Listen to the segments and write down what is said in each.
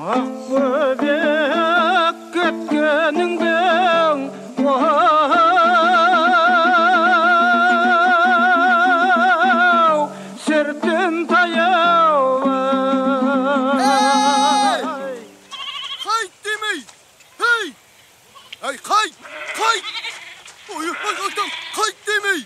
Akböbek ketkeningden sirtin tayav. Kayıt demey. Hey. Ay kayıt. Kayıt. Oy adam kayıt demey.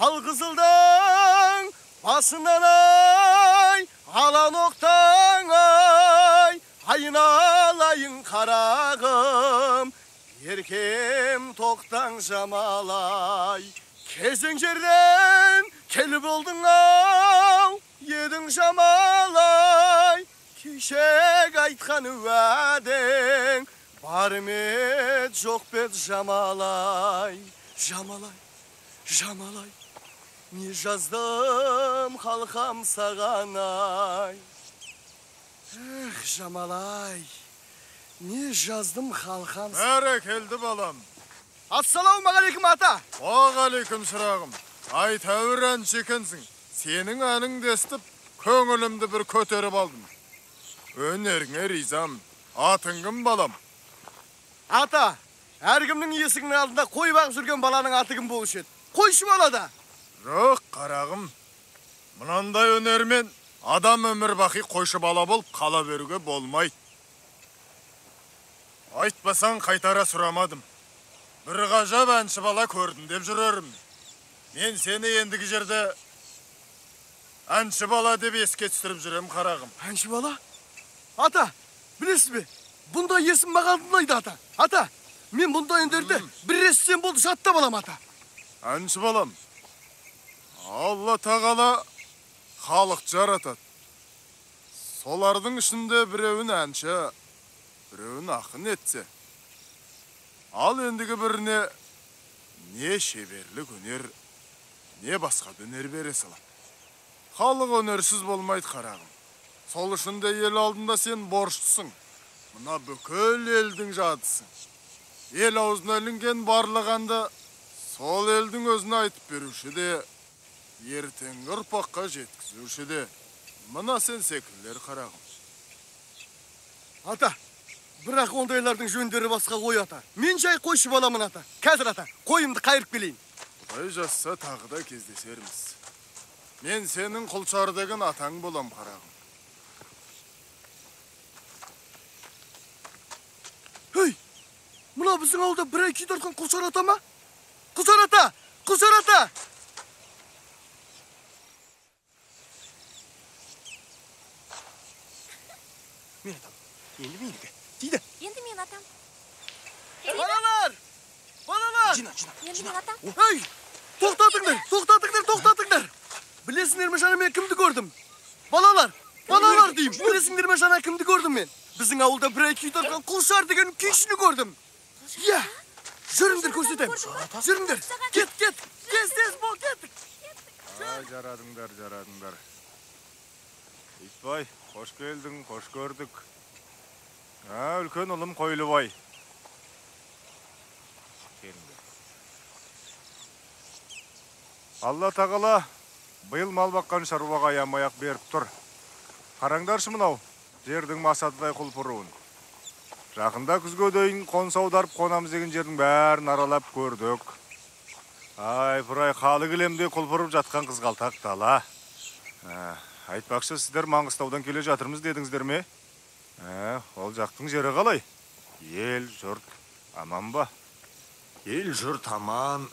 Al kızıldan basından ay, alan oktan ay, aynalayın karagım, yerkem toktan jamalay. Kesin жерден kelip oldun al, yedin jamalay, kişek aytkan vaden, бар met жоқ bet jamalay, jamalay, jamalay. Ne жаздым халқам саған ай. Эх, Жамалай, не жаздым халқам. Бәрекелді балам. Ассалаумағалейкум ата. Уағалейкум шырағым. Ай тәуір әнші екенсің. Сенің әніңді естіп, көңілімді бір көтеріп алдым. Өнеріңе ризам. Атың кім балам? Ата, әркімнің есігінің алдында қой бағып жүрген баланың аты кім болушы еді? Қойшы балада. Жоқ, қарағым. Мұнандай өнермен адам өмір бақи қойшы бала болып қала беруге болмайды. Айтпасаң қайтара сұрамадым. Бір ғажап әнші бала көрдім деп жүрерім. Мен сені ендігі жерде әнші бала деп еске түсіріп жүрем, қарағым. Әнші бала? Ата, білесіз бе? Бұнда есім маған ұнайды ата. Ата, мен бұнда өндерді бір естісем болды жатта балам ата. Әнші балам. Алла тағала халық жаратады. Солардың ішінде біреуін әнші, біреуін ақын етсе. Ал ендігі біріне не шеберлік өнер, не басқа өнер бере салады. Халық өнерсіз болмайды, қарағым. Сол үшін де ел алдында сен борыштысың. Мына бүкіл елдің жадысың. Ел аузына ілінген барлығанды сол елдің өзіне айтып беруші де, ертеңгі ұрпаққа жеткізуші де, мына сен секілдер, қарағым. Ата, бірақ ондайлардың жөндері басқа қой ата. Мен жай қойшы баламын ата. Қазір ата, қойымды қайырып келейін. Құдай жазса тағы да кездесерміз. Мен сенің құлшар деген атаң болам, қарағым. Хей, мына біздің ауылда бір ай күйдірген құлшар ата ма? Құлшар ата! Құлшар ата! Мен атам. Енді менікі. Дейді. Енді мен атам. Балалар! Балалар! Енді мен атам. Ей! Тоқтатыңдар! Тоқтатыңдар! Тоқтатыңдар! Білесіңдер ме жана мен кімді көрдім? Балалар! Балалар деймін. Білесіңдер ме жана кімді көрдім мен? Біздің ауылда бір ай күйдірген құлшар деген күйшіні көрдім. Иә! Жүріңдер көрсетем. Жүріңдер. Кет, кет. Тез бол, кеттік. Жарадыңдар. Итбай, қош келдің, қош көрдік. Үлкен ұлым Қойлыбай. Алла тағала биыл мал баққан шаруаға аямай-ақ беріп тұр. Қараңдаршы мынау, жердің масатыдай құлпыруын. Жақында күзге дейін қоныс аударып қонамыз деген жердің бәрін аралап көрдік. Ай, бұрай қалы кілемде құлпырып жатқан қызғалтақ дала. Айтпақшы, сіздер Маңғыстаудан келе жатырмыз дедіңіздер ме? Ол жақтың жері қалай? Ел, жұрт, аман ба? Ел, жұрт аман,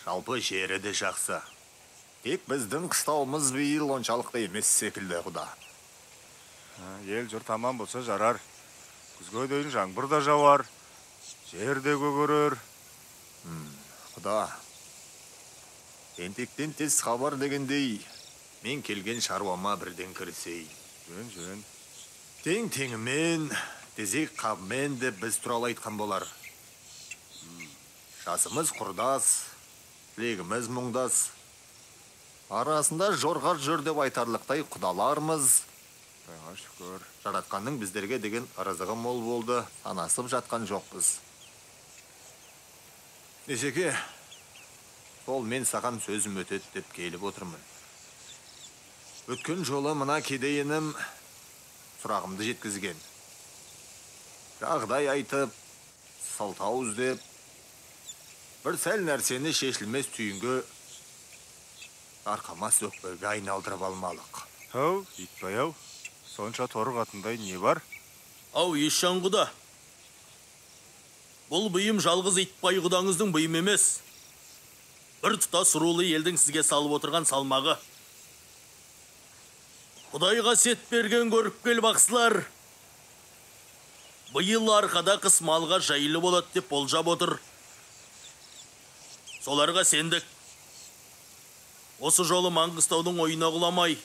жалпы жері де жақсы. Тек біздің қыстауымыз биыл оншалықты емес секілді құда. Ел, жұрт аман болса жарар. Күзге дейін жаңбыр да жауар, жер де көгерер. Құда, тентектен тез хабар дегендей, мен келген шаруама бірден кірісей. Жөн. Тең-теңімен, тезек қабымен де біз туралы айтқан болар. Жасымыз құрдас, тілегіміз мұңдас. Арасында жорғар жүр деп айтарлықтай құдалармыз. Шүкір. Жаратқанның біздерге деген ырызығы мол болды, санасып жатқан жоқпыз. Несеке, сол мен саған сөзім өтеді деп келіп отырмын. Өткен жолы мына кедейінім сұрағымды жеткізген. Жағдай айтып, сылтау іздеп, бір сәл нәрсені шешілмес түйінге арқама сөкпеге айналдырып алмалық. Ау, Итбай ау, сонша торы қатындай не бар? Ау, Ешжан құда. Бұл бұйым жалғыз Итбай құдаңыздың бұйым емес. Бір тұтас рулы елдің сізге салып отырған салмағы. Құдайға сет берген көріп кел бақсылар. Бұйыл арқада қыс малға жайлы болады деп болжап отыр. Соларға сендік. Осы жолы Маңғыстаудың ойына құламай,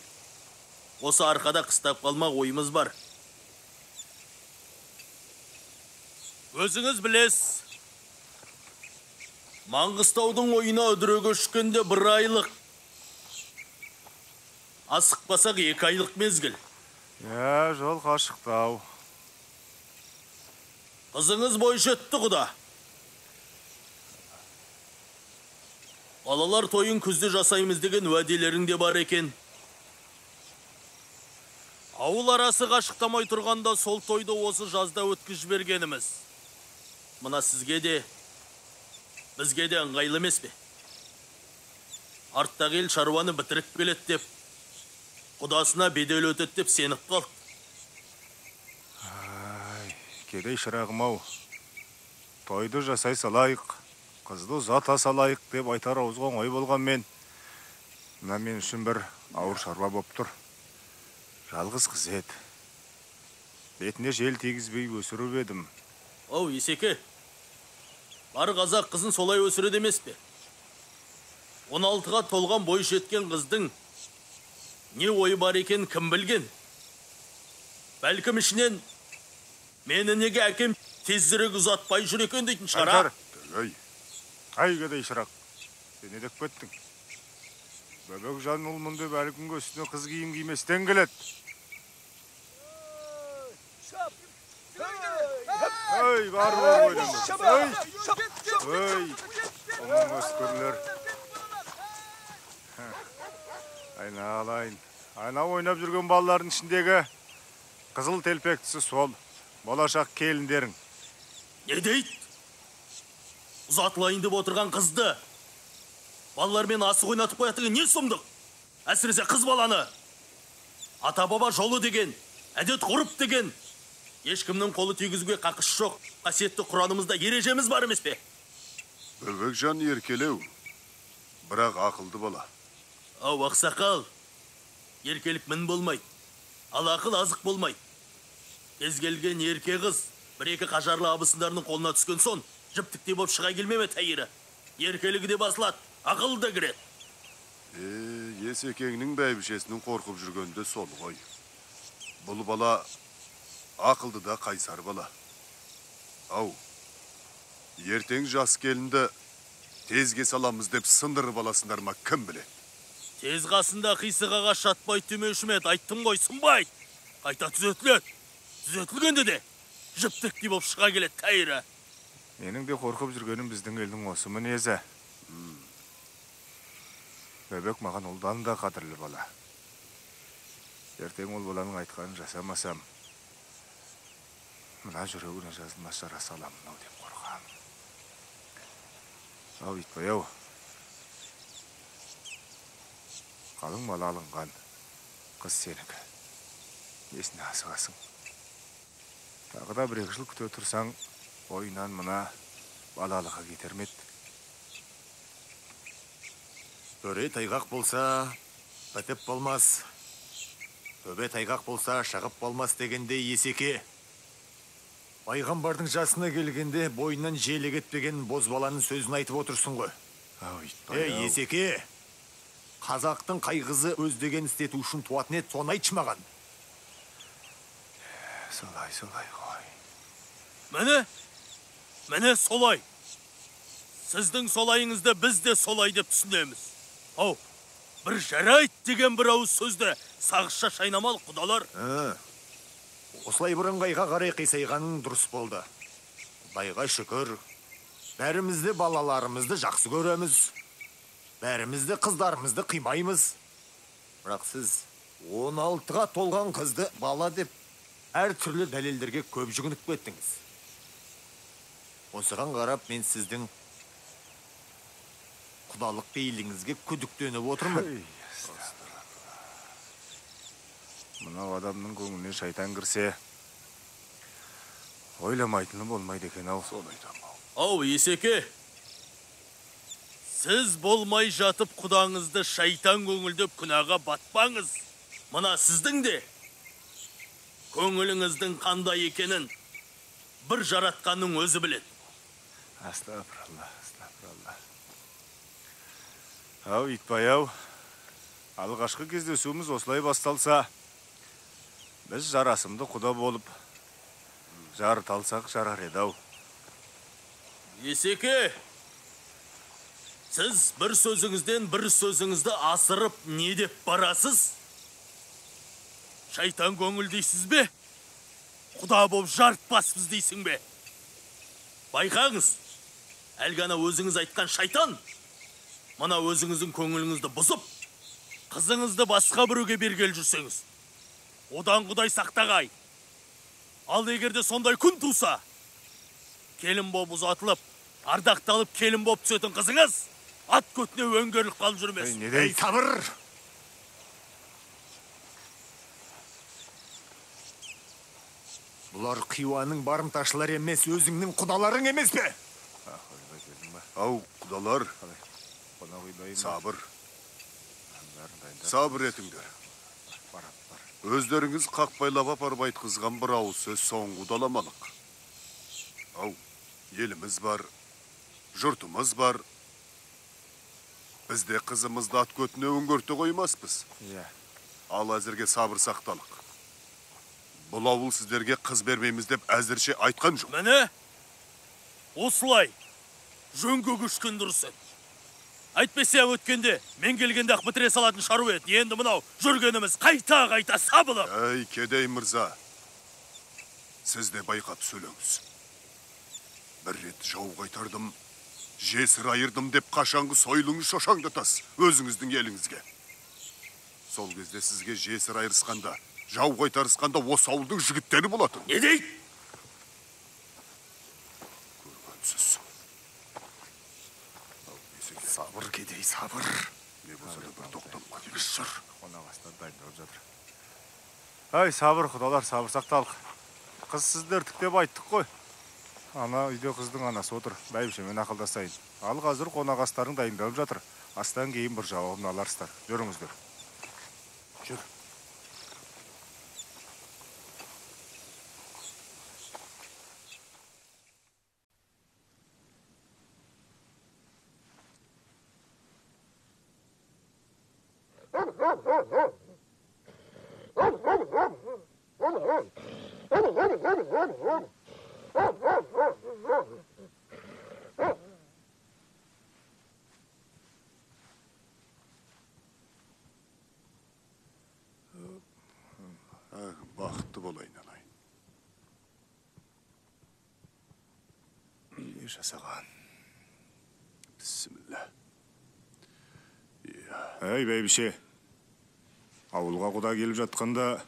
осы арқада қыстап қалмақ ойымыз бар. Өзіңіз білесіз, Маңғыстаудың ойына үдіреге үшкенде 1 айлық, асықпасақ 2 айлық мезгіл. Жол қашықтау. Қызыңыз бой жетті құда. Балалар тойын күзде жасаймыз деген уәделеріңде бар екен. Ауыл арасы қашықтамай тұрғанда сол тойды осы жазда өткізіп жібергеніміз. Мына сізге де, бізге де ыңғайлы емес пе? Арттағы ел шаруаны бітіріп келеді деп, құдасына бедел өтеді деп сеніп қалды. Кедей шырағым ау, тойды жасай салайық, қызды ұзата салайық деп айтар ауызға ой болған мен. Мына мен үшін бір ауыр шаруа боп тұр. Жалғыз қыз еді. Бетіне жел тегізбей өсіріп едім. Ау, Есеке, бар қазақ қызын солай өсіреді емес пе? 16-ға толған бой жеткен қыздың не ойы бар екен кім білген? Бәлкім ішінен мені неге әкем тезірек ұзатпай жүр екен дейтін шығар. Ай, кедей шырақ, сен едек кеттің. Бөбек жан ұлмын деп әлі күнге үстіне қыз киім киместен келеді. Ой, бар бол ойнамыз. Ой, оның өскірлер. Айналайын. Айна ойнап жүрген балалардың ішіндегі қызыл телпектісі сол. Болашақ келіндерің. Не дейді? Ұзатылайын деп отырған қызды балалармен асық ойнатып қоятығы не сұмдық? Әсіресе қыз баланы. Ата-баба жолы деген, әдет ғұрып деген. Ешкімнің қолы тигізуге қақыс жоқ. Қасиетті Құранымызда ережеміз бар емес пе? Бөбекжан еркелеу, бірақ ақылды бала. Ау, ақсақал, еркелік мін болмайды, ал ақыл азық болмайды. Кез келген ерке қыз, 1-2 қажарлы абысындарының қолына түскен сон, жіптіктей боп шыға келмеме тәйірі. Еркелігі де басылады, ақыл да кіреді. Есекеңнің бәйбішесінің қорқып жүргенде сол ғой. Бұл бала ақылды да қайсар бала. Ау, ертең жас келінді тезге саламыз деп сындырып аласындар ма, кім біле? Тез қасында қисығаға шатпай түмеушімет, айттым ғой, сынбай. Қайта түзетіледі. Түзетілгенде де жіптіктей боп шыға келеді тәйірі. Менің де қорқып жүргенім біздің елдің осы мінезі. Бөбек маған ұлдан да қадірлі бала. Ертең ол баланың айтқанын жасамасам, мына жүрегіне жазылмас жара саламын ау деп қорқам. Ау, Итбай ау, қалың мал алынған, қыз сенікі. Несіне асығасың? Тағы да 1-2 жыл күте тұрсаң, ойынан мына балалығы кетермеді. Төре тайғақ болса, бітіп болмас. Төбе тайғақ болса, шығып болмас дегенде Есеке. Пайғамбардың жасына келгенде бойынан желі кетпеген бозбаланың сөзін айтып отырсың ғой. Ау, Итбай ау. Есеке, қазақтың қайғызы өздеген істету үшін туатын ет, соны айтшы маған. Солай ғой. Міне солай. Сіздің солайыңызды біз де солай деп түсінеміз. Ау, бір жарайт деген бір ауыз сөзді сағызша шайнамал құдалар. Осылай бір ыңғайға қарай қисайғаның дұрыс болды. Құдайға шүкір, бәрімізді балаларымызды жақсы көреміз. Бәрімізді қыздарымызды қимаймыз. Бірақ сіз 16-ға толған қызды бала деп әр түрлі дәлелдерге көп жүгініп кеттіңіз. Осыған қарап мен сіздің құдалық пейіліңізге күдіктеніп отырмын. Мынау адамның көңіліне шайтан кірсе, ойламайтыны болмайды екен ау. Соны айтамын. Ау, Есеке, сіз болмай жатып құдаңызды шайтан көңілдеп күнәға батпаңыз. Мына сіздің де көңіліңіздің қандай екенін бір жаратқанның өзі біледі. Астапыралла, астапыралла. Ау, Итбай-ау, алғашқы кездесуіміз осылай басталса, біз жарасымды құда болып, жарыт алсақ жарар еді-ау. Есеке, сіз бір сөзіңізден бір сөзіңізді асырып не деп барасыз? Шайтан көңіл дейсіз бе? Құда боп жарытпаспыз дейсің бе? Байқаңыз, әлгана өзіңіз айтқан шайтан, мына өзіңіздің көңіліңізді бұзып, қызыңызды басқа біреуге бергел жүрсеңіз, одан Құдай сақтағай. Ал егерде сондай күн туса, келін боп ұзатылып, ардақталып келін боп түсетін қызыңыз, ат көтіне өңгерлік қалып жүрмес. Ей, сабыр! Бұлар қиуаның барымташылар емес, өзіңнің құдаларың емес пе? Ау, құдалар, сабыр. Сабыр етіңдер. Өздеріңіз қақпайлап апарып айтқызған бір ауыз сөз соңғы құдаламалық. Ау, еліміз бар, жұртымыз бар. Бізде қызымызды ат көтіне өңгөрте қоймаспыз. Ал әзірге сабыр сақталық. Бұл ауыл сіздерге қыз бермейміз деп әзірше айтқан жоқ. Міне, осылай, жөнге күшкен дұрысы. Айтпесем өткенде, мен келгенде ақ бітіре салатын шаруа еді. Енді мынау жүргеніміз қайта-қайта сабылып. Әй, кедей мырза, сіз де байқап сөйлеңіз. Бір рет жау қайтардым, жесір айырдым деп қашанғы сойлыңыз шошаңдатас өзіңіздің еліңізге. Сол кезде сізге жесір айырысқанда, жау қайтарысқанда осы ауылдың жігіттері болатын. Не дейді? Көргенсіз. Сабыр, кедей, сабыр. Не болса да бір тоқтап қалыңыз жүр. Қонағастар дайындалып жатыр. Ай, сабыр, құдалар, сабыр сақталық. Қыз сіздер тіктеп айттық қой. Ана үйде қыздың анасы отыр. Бәйбішемен ақылдасайын. Ал қазір қонағастарың дайындалып жатыр. Астан кейін бір жауабын аларсыздар. Жүріңіздер. Жүр. Бақытты болайын, анайын. Не жасаған? Бісміллә. Әй, бәйбіше. Ауылға құда келіп жатқанда,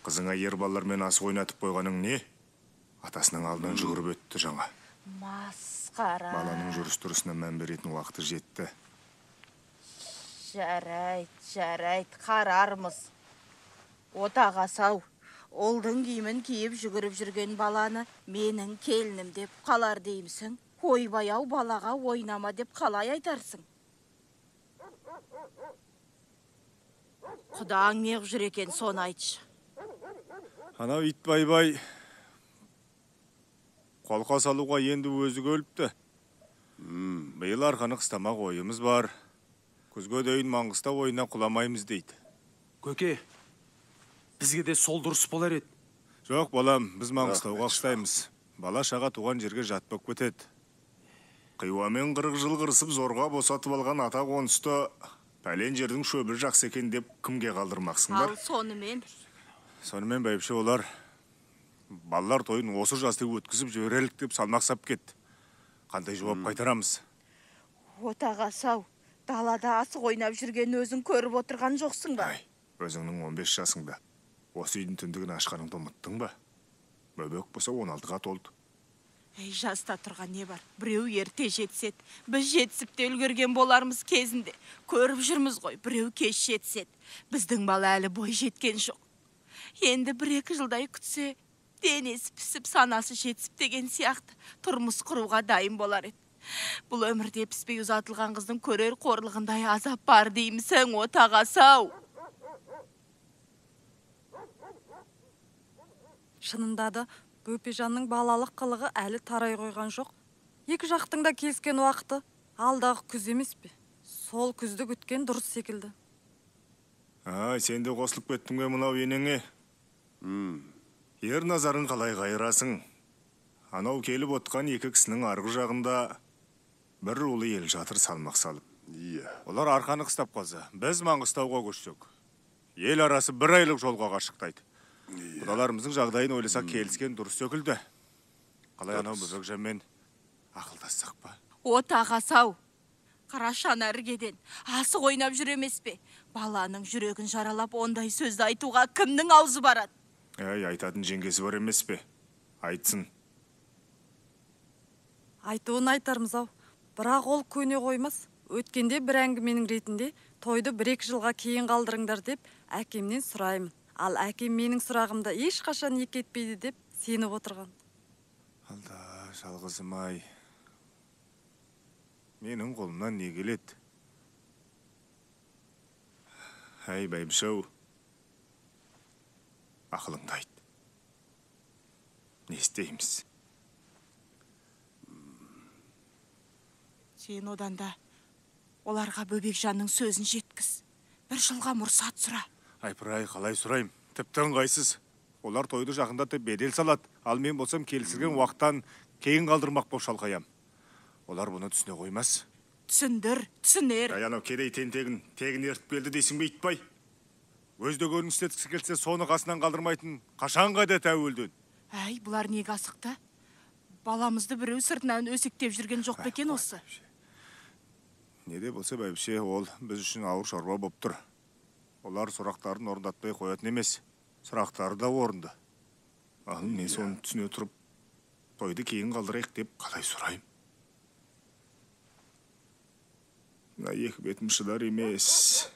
қызыңа ер балалармен асық ойнатып қойғаның не? Атасының алдынан жүгіріп өтті жаңа. Масқара. Баланың жүріс-тұрысына мән беретін уақыты жетті. Жарайт, қарармыз. Отаға сау, олдың киімін киіп жүгіріп жүрген баланы менің келінім деп қалар деймсің. Ойбай-ау балаға ойнама деп қалай айтарсың? Құдаң неғып жүр екен, соны айтшы. Анау Итбай-бай қолқа салуға енді өзі көліпті. Биыл арқаны қыстамақ ойымыз бар. Күзге дейін Маңғыстау ойына құламаймыз дейді. Көке, бізге де сол дұрыс болар еді. Жоқ, балам, біз Маңғыстауға қыстаймыз. Бала шаға туған жерге жат боп кетеді. Қиуамен 40 жыл қырысып зорға босатып алған ата қонысты пәлен жердің шөбі жақсы екен деп кімге қалдырмақсыңдар? Ал сонымен? Сонымен бәйбіше олар балалар тойын осы жасты өткізіп жіберелік деп салмақ сап кетті. Қандай жауап қайтарамыз? Отаға сау, далада асық ойнап жүрген өзің көріп отырған жоқсың ба? Өзіңнің 15 жасыңда осы үйдің түндігін ашқаныңды ұмыттың ба? Бөбек болса 16-ға толды. Ей, жаста тұрған не бар? Біреу ерте жетсет, біз жетсіп те үлгерген болармыз кезінде. Көріп жүрміз ғой, біреу кеш жетсет. Біздің бала әлі бой жеткен жоқ. Енді 1-2 жылдай күтсе, денесі пісіп, санасы жетсіп деген сияқты тұрмыс құруға дайын болар еді. Бұл өмірде піспей ұзатылған қыздың көрер қорлығындай азап бар деймісің, отағасы-ау. Шынында да Бөпежанның балалық қылығы әлі тарай қойған жоқ. Екі жақтың да келіскен уақыты алдағы күз емес пе? Сол күзді күткен дұрыс секілді. Сен де қосылып кеттің бе мынау енеңе? Ер назарын қалай қайырасың? Анау келіп отқан екі кісінің арғы жағында бір рулы ел жатыр салмақ салып. Олар арқаны қыстап қалса, біз Маңғыстауға көшсек. Ел арасы 1 айлық жолға қашықтайды. Құдаларымыздың жағдайын ойласақ келіскен дұрыс секілді. Қалай анау Бөбекжанмен ақылдассақ па? Отағасы-ау, қарашан әргеден асық ойнап жүр емес пе? Баланың жүрегін жаралап ондай сөзді айтуға кімнің аузы барады? Айтатын жеңгесі бар емес пе? Айтсын. Айтуын айтармыз-ау, бірақ ол көне қоймас. Өткенде бір әңгіменің ретінде тойды 1-2 жылға кейін қалдырыңдар деп әкемнен сұраймын. Ал әкем менің сұрағымда ешқашан екі етпейді деп сеніп отырған. Алда, жалғызым-ай. Менің қолымнан не келеді? Әй, бәйбіше-ау. Ақылыңды айт. Не істейміз? Сен одан да оларға Бөбекжанның сөзін жеткіз. 1 жылға мұрсат сұра. Айпыр-ай, қалай сұрайым? Тіпті ыңғайсыз. Олар тойды жақындатып бедел салады. Ал мен болсам келісілген уақыттан кейін қалдырмақ боп шалқаям. Олар бұны түсіне қоймас. Түсіндір, түсінер. Анау кедей тентегін тегін ертіп келді дейсің бе итбай? Өздігерін істеткісі келсе, соны қасынан қалдырмайтын қашанға да тәуелден. Әй, бұлар неге асықты? Баламызды біреу сыртынан өсектеп жүрген жоқ па екен осы? Не де болса бәйбіше, ол біз үшін ауыр шаруа боп тұр. Олар сұрақтарын орындатпай қоятын емес. Сұрақтары да орынды. Ал мен соны түсіне тұрып, тойды кейін қалдырайық деп қалай сұрайым? Екі бетім шыдар емес.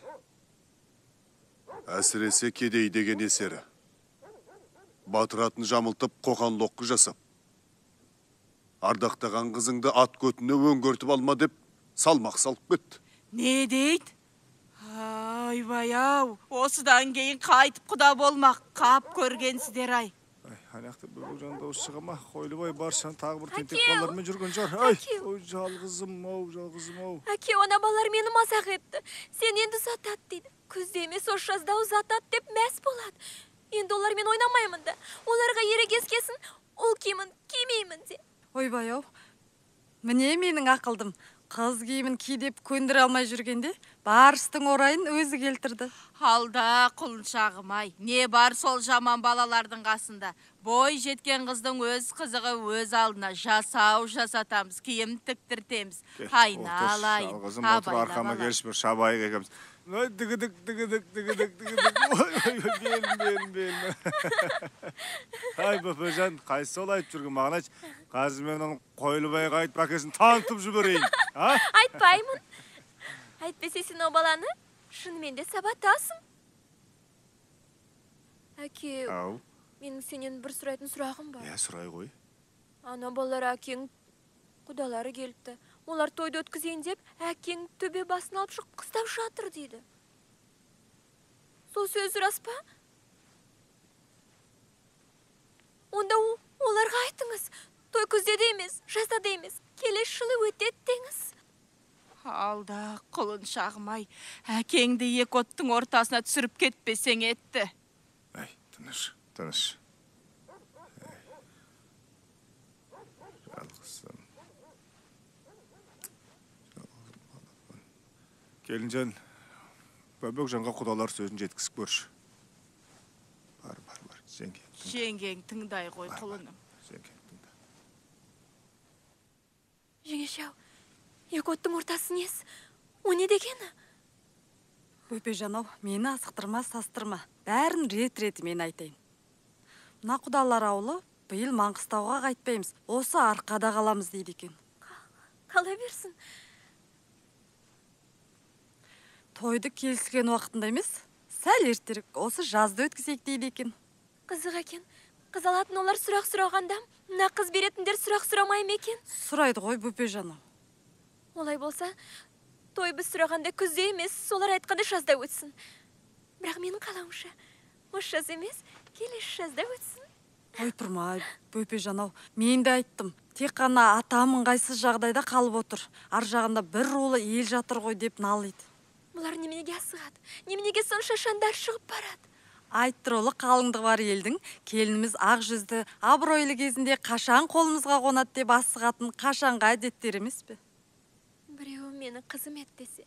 Әсіресе кедей деген есері. Батыратын жамылтып, қоқан-лоққы жасап. Ардақтаған қызыңды ат көтіне өңгөртіп алма деп салмақ салып кетті. Не дейді? Айбай-ау, осыдан кейін қайтып құда болмақ, қап көргенсіздер-ай. Аяқты Бөбекжан дауыс шыға ма? Қойлыбай баршан тағы бір тентек балалармен жүрген жар. Ой, жалғызым-ау. Әке, ona балалар мені мазақ етті. Сен енді ұзатады дейді. Күзде емес осы жазда ұзатады деп мәз болады. Енді олармен ойнамаймын да. Оларға ерегескесін, ол киімін кимеймін де. Ойбай-ау, міне менің ақылдым. Қыз киімін ки деп көндіре алмай жүргенде, барыстың орайын өзі келтірді. Алда құлыншағым-ай, не бар сол жаман балалардың қасында? Бой жеткен қыздың өз қызығы өз алдына жасау жасатамыз, киім тіктіртеміз. Айналайын, абайлап келіш бір шабайық екеміз. Дігідік. Белім. Ай, Бөпежан, қайсы сол айтып жүрген маған айтшы. Қазір мен оның Қойлыбайға айтып әкесін танытып жіберейін. Айтпаймын. Әйтпесе сен о баланы шынымен де сабатасың. Әке, менің сенен бір сұрайтын сұрағым бар. Сұрай ғой. Ана балалар әкең құдалары келіпті. Олар тойды өткізейін деп, әкең төбе басын алып шығып қыстап жатыр дейді. Сол сөз рас па? Онда оларға айтыңыз. Той күзде де емес, жазда да емес, келесі жылы өтеді деңіз. Алда құлыншағым-ай, әкеңді екі оттың ортасына түсіріп кетпесең етті. Ай, тыныш. Жалғызым. Келінжан, Бөбекжанға құдалар сөзін жеткізіп көрші. Бар, жеңгең тыңдай ғой құлыным. Жеңеше-ау, екі оттың ортасы несі? О не дегені? Бөпежан ау, мені асықтырма, састырма. Бәрін рет-реті мен айтайын. Мына құдалар ауылы биыл Маңғыстауға қайтпаймыз. Осы арқада қаламыз дейді екен. Қала берсін. Тойды келіскен уақытында емес, сәл ертерек осы жазды өткізейік дейді екен. Қызық екен. Қыз алатын олар сұрақ сұрағанда, мына қыз беретіндер сұрақ сұрамай ма екен? Сұрайды ғой Бөпежан ау. Олай болса, той біз сұрағанда күзде емес, солар айтқанда жазда өтсін. Бірақ менің қалауымша, осы жаз емес, келесі жазда өтсін. Ой тұрмай, Бөпежан ау, мен де айттым. Тек қана атамын қайсыз жағдайда қалып отыр. Ар жағында бір рулы ел жатыр ғой деп налиды. Бұлар неменеге асығады? Неменеге сонша шандар шығып барады? Айттыролы қалыңдығы бар елдің келініміз ақ жүзді, абыройлы кезінде қашан қолымызға қонады деп асығатын қашанға әдеттер емес пе? Біреу мені қызым еттесе,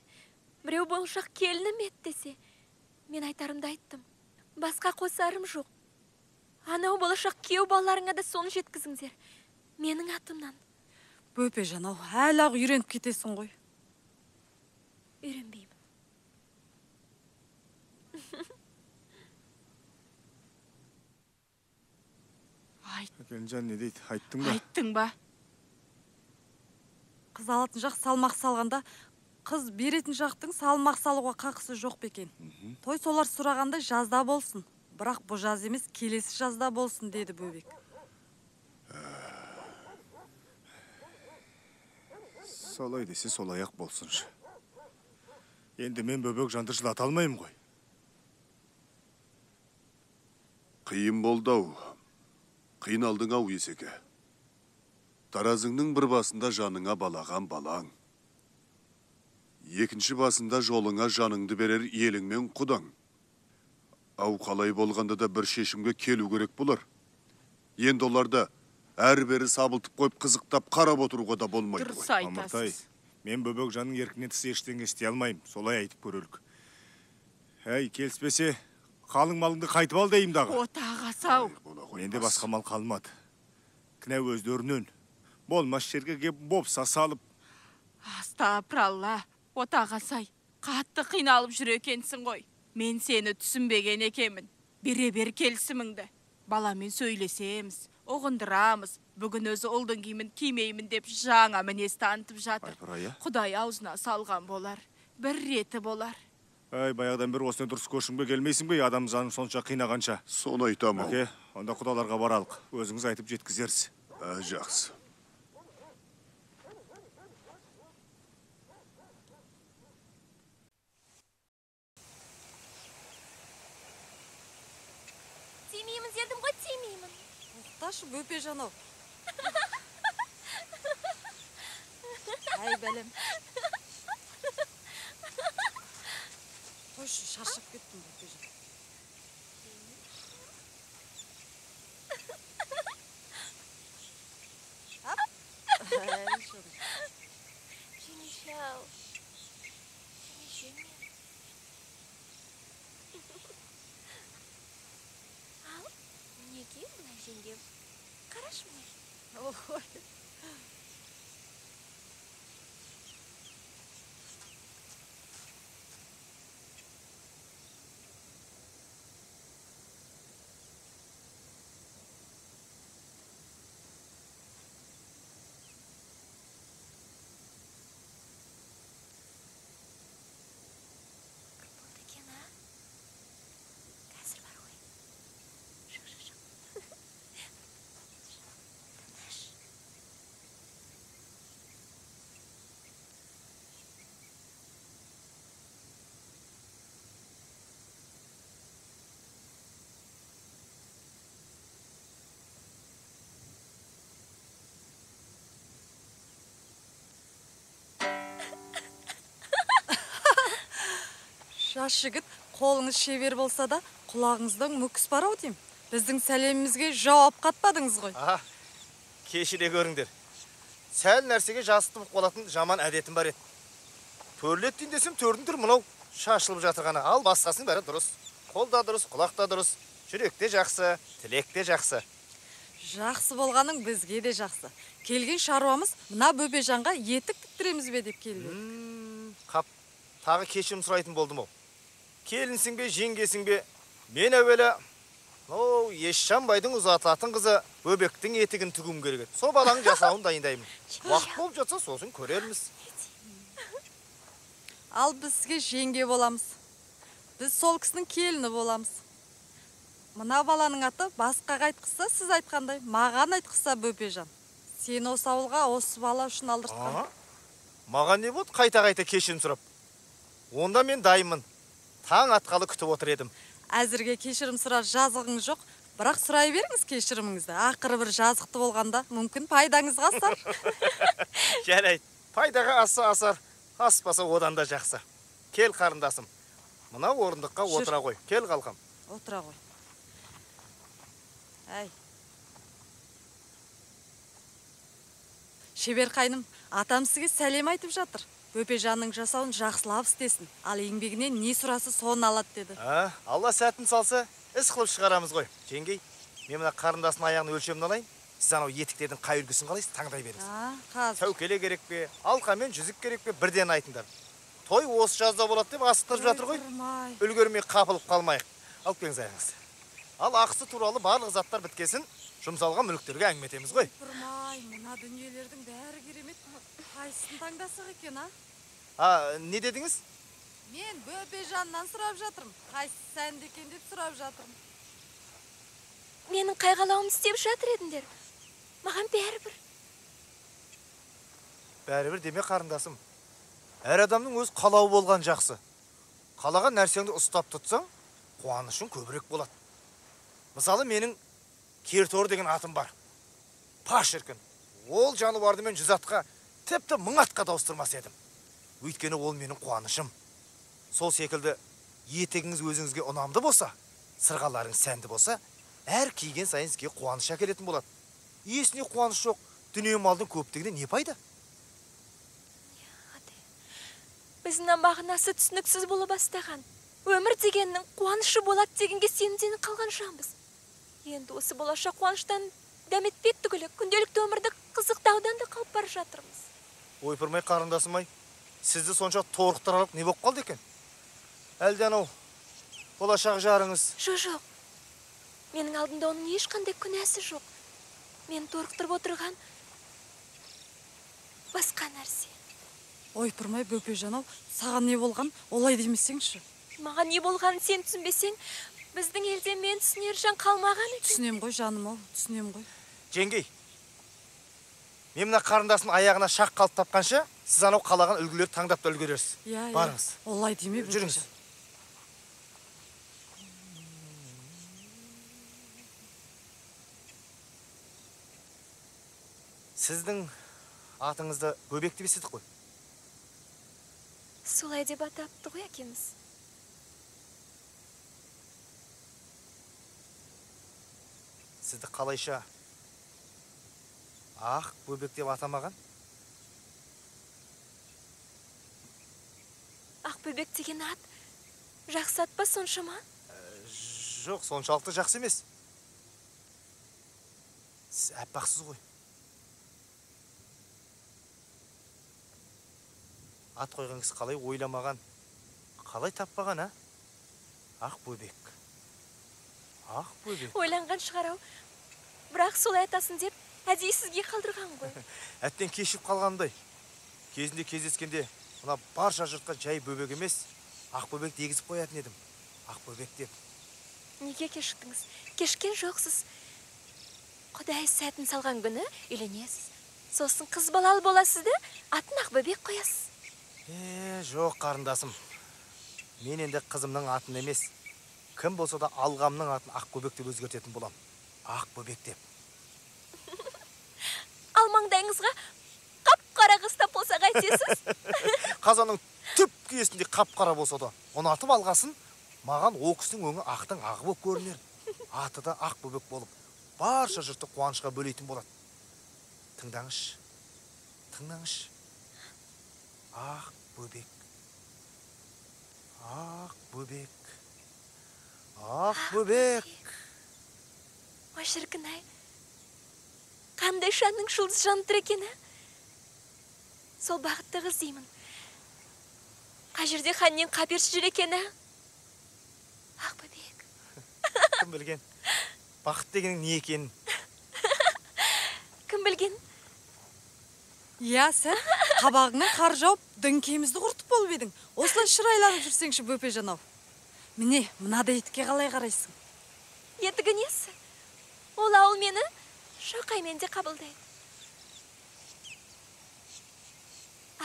біреу болашақ келінім еттесе, мен айтарымды айттым. Басқа қосарым жоқ. Анау болашақ күйеу балаларыңа да соны жеткізіңдер. Менің атымнан. Бөпежан ау, әлі ақ үйреніп кетесің ғой. Үйренбеймін. Келінжан не дейді, айттың ба? Айттың ба? Қыз алатын жақ салмақ салғанда, қыз беретін жақтың салмақ салуға қақысы жоқ бекен. Той солар сұрағанда жазда болсын. Бірақ бұл жаз емес, келесі жазда болсын, деді Бөбек. Солай десе солай ақ болсыншы. Енді мен Бөбек жанды жылата алмайым ғой. Қиын болды ау. Қиналдың ау Есеке. Таразыңның бір басында жаныңа балаған балаң. Екінші басында жолыңа жаныңды берер еліңмен құдаң. Ау қалай болғанда да бір шешімге келу керек болар. Енді оларды әрбері сабылтып қойып қызықтап қарап отыруға да болмайды Дұрыс ғой. Мамыртай, айтасыз. мен Бөбек жанның еркінен тыс ештеңе істей алмайым. Солай айтып көрелік. Әй, келіспесе, қалың малыңды қайтып ал дейім дағы. Отаға сау. Менде басқа мал қалмады. Кінә өздерінен. Болмас жерге кеп бопса салып. Астапыралла, отаға сай. Қатты қиналып жүр екенсің ғой. Мен сені түсінбеген екемін. Бере-бер келісіміңді. Баламен сөйлесеміз, оғындырамыз. Бүгін өзі ұлдың киімін кимеймін деп жаңа мінез танытып жатыр. Айпырай, Құдай аузына салған болар. Бір реті болар. Ай, баяғыдан бір осыны дұрыс көршімге келмейсің бе, адам жанын сонша қинағанша. Соны айтам ау. Әке, онда құдаларға баралық. Өзіңіз айтып жеткізерсіз. Жақсы. Тимеймін дедім ғой, тимеймін. Тоқташы Бөпежан ау. Әй бәлем. Қойшы, шаршап кеттім Бөпежан. Жеңешау. Жеңешеме. Ал, неге бұлай жеңгем? Қарашы міне. Ой. Болды екен, а? Қазір бар ғой. Шық. Тыныш. Жас жігіт, қолыңыз шебер болса да, құлағыңыздың мүкіс бар ау деймін. Біздің сәлемімізге жауап қатпадыңыз ғой. Аха, кешіре көріңдер. Сәл нәрсеге жасытып қолатын жаман әдетім бар еді. Төрлеттейін десем төрдің тұр мынау шашылып жатыр ғана. Ал басқасын бәрі дұрыс. Қол да дұрыс, құлақ та дұрыс. Жүрек те жақсы, тілек те жақсы. Жақсы болғаның бізге де жақсы. Келген шаруамыз мына Бөпежанға етік тіктіреміз бе деп келді. Қап, тағы кешірім сұрайтын болдым ау. келінсің бе, жеңгесің бе? Мен әуелі Есжан байдың ұзатылатын қызы Бөбектің етігін тігуім керек еді. Сол баланың жасауын дайындаймын. Уақыт болып жатса, сосын көрерміз. Ал бізге жеңге боламыз. Біз сол кісінің келіні боламыз. Мына баланың аты басқаға айтқызса, сіз айтқандай, маған айтқызса Бөпежан. Сен осы ауылға осы бала үшін алдыртқан. Маған не болды? Қайта-қайта кешірім сұрап. Онда мен дайынмын. Таң атқалы күтіп отыр едім. Әзірге кешірім сұрар жазығың жоқ, бірақ сұрай беріңіз кешіріміңізді. Ақыры бір жазықты болғанда, мүмкін пайдаңызға асар. Жарайды. Пайдаға асар, аспаса одан да жақсы. Кел қарындасым. Мына орындыққа отыра қой. Кел қалқам. Отыра қой. Әй. Шебер қайным, атам сізге сәлем айтып жатыр. Бөпежанның жасауын жақсылап істесін. Ал еңбегінен не сұрасы соны алады деді. Алла сәтін салса, іс қылып шығарамыз ғой. Жеңгей, мен мына қарындасының аяғын өлшемін алайын. Сіз анау етіктердің қай үлгісін қалайсыз, таңдай беріңіз. Қазір. Сәукеле керек пе, алқа мен жүзік керек пе, бірден айтыңдар. Той осы жазда болады деп асықтырып жатыр ғой. Үлгермей қапылып қалмайық. Алып келіңіз аяғыңыз. Ал ақысы туралы барлық заттар біткесін, жұмсалған мүліктерге әңгіметеміз ғой. Мына дүниелердің бәрі керемет. Қайсысын таңдасақ екен, Не дедіңіз? Мен Бөпежаннан сұрап жатырмын. Қайсы сәнді екен деп сұрап жатырмын. Менің қай қалауым істеп жатыр едіңдер. Маған бәрібір. Бәрібір деме қарындасым. Әр адамның өз қалауы болған жақсы. Қалаған нәрсеңді ұстап тұтсаң, қуанышың көбірек болады. Мысалы, менің Кертор деген атым бар. Паш еркін. Ол жануарды мен 100 атқа, тіпті 1000 атқа дауыстырмас едім. Өйткені ол менің қуанышым. Сол секілді етігіңіз өзіңізге ұнамды болса, сырғаларыңыз сәнді болса, әр киген сайын сізге қуаныш әкелетін болады. Есіне қуаныш жоқ, дүние малдың көптігіне не пайда? Біздің мағынасы түсініксіз болып бастаған. Өмір дегеннің қуанышы болады дегенге сенімденіп қалған жанбыз. Енді осы болашақ қуаныштан дәметпек түгілі күнделікті өмірді қызықтаудан да қалып бара жатырмыз. Ойпырмай қарындасым-ай, сізді сонша торықтыралық не болып қалды екен? Әлде анау болашақ жарыңыз? Жоқ. Менің алдымда оның ешқандай күнәсі жоқ. Мен торықтырып отырған басқа нәрсе. Ойпырмай Бөпежан-ау, саған не болған? Олай демесеңші. Маған не болғанын сен түсінбесең, біздің елде мен түсінер жан қалмаған екен. Түсінем ғой жаным-ау, түсінем ғой. Жеңгей, мен мына қарындасының аяғына шақ қалып тапқанша, сіз анау қалаған үлгілер таңдап та үлгерерсіз. Барыңыз. Олай деме Бөпежан. Жүріңіз. Сіздің атыңызды Бөбек деп естідік қой. Солай деп атапты ғой әкеміз. Сізді қалайша Ақ Бөбек деп атамаған? Ақ Бөбек деген ат жақсы ат па соншама? Жоқ, соншалықты жақсы емес. Сіз әппақсыз ғой. Ат қойған кісі қалай ойламаған, қалай таппаған, Ақ Бөбек. Ақ Бөбек. Ойланған шығарау, бірақ солай атасын деп, әдейі сізге қалдырған ғой. Әттен кешіп қалғандай. Кезінде кездескенде, мына барша жұртқа жай Бөбек емес, Ақ Бөбек дегізіп қоятын едім. Ақ Бөбек деп. Неге кешіктіңіз? Кешкен жоқсыз. Құдай сәтін салған күні үйленесіз. Сосын қыз балалы боласыз да, атын Ақ Бөбек қоясыз. Жоқ қарындасым. Мен енді қызымның атын емес, кім болса да алғамның атын Ақ Бөбек деп өзгертетін болам. Ақ Бөбек деп. Алмаңдайыңызға қап-қара қыз тап болса қайтесіз? Қазаның түп киесінде қап-қара болса да, ұнатып алғасын, маған о кісінің өңі ақтың ағы болып көрінер. Аты да Ақ Бөбек болып, барша жұртты қуанышқа бөлейтін болады. Тыңдаңыз. Ақ Бөбек. Ақ Бөбек. Ақ Бөбек. Ой шіркін-ай, қандай шанның жұлдыз жанып екені? Сол бақытты қыз деймін. Қай жерде ханнен қаперші жүр екені? білген? Бақыт дегенің не екенін? Кім білген? Иә, сен қабағыңнан қар жауып, діңкемізді құртып болып едің. Осылай шырайланып жүрсеңші, Бөпежан ау. Міне, мынада етке қалай қарайсың? Етігі несі? Ол ауыл мені шоқаймен де қабылдайды.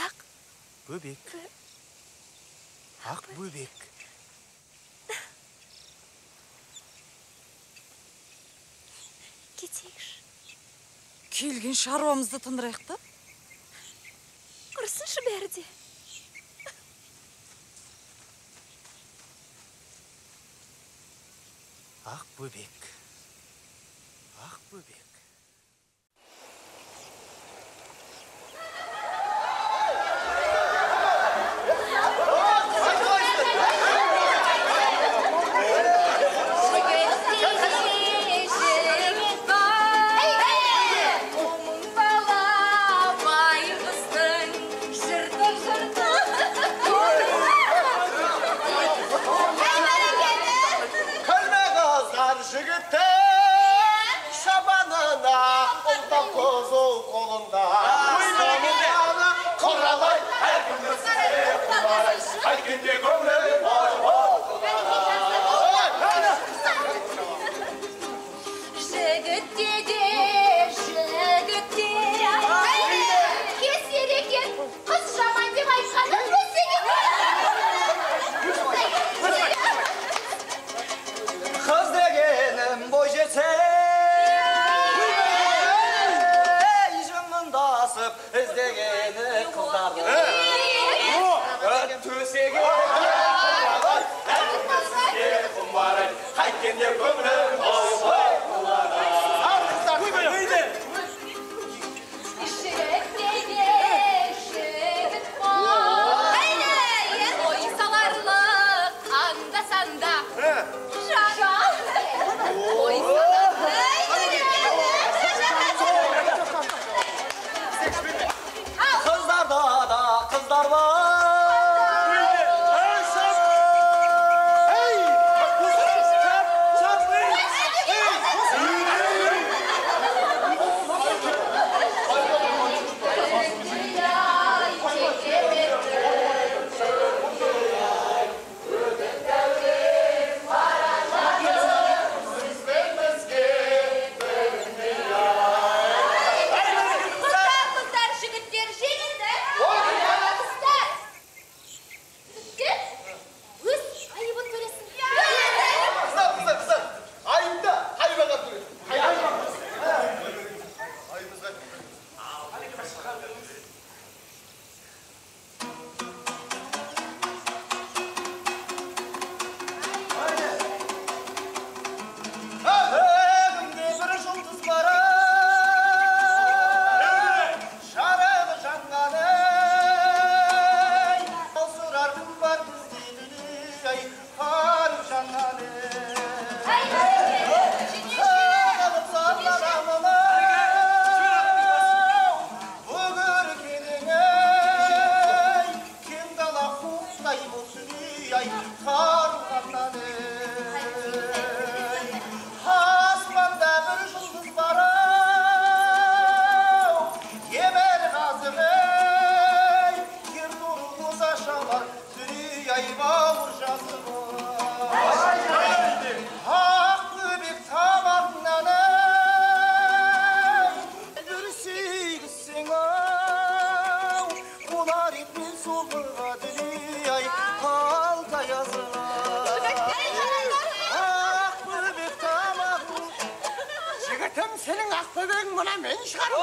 Ақ Бөбек. Ақ бөбек. кетейікші. Келген шаруамызды тындырайық та. Құрсыншы бәрі де. Ақ бөбек. Ақ бөбек. Senin aklın buna men çıkarım.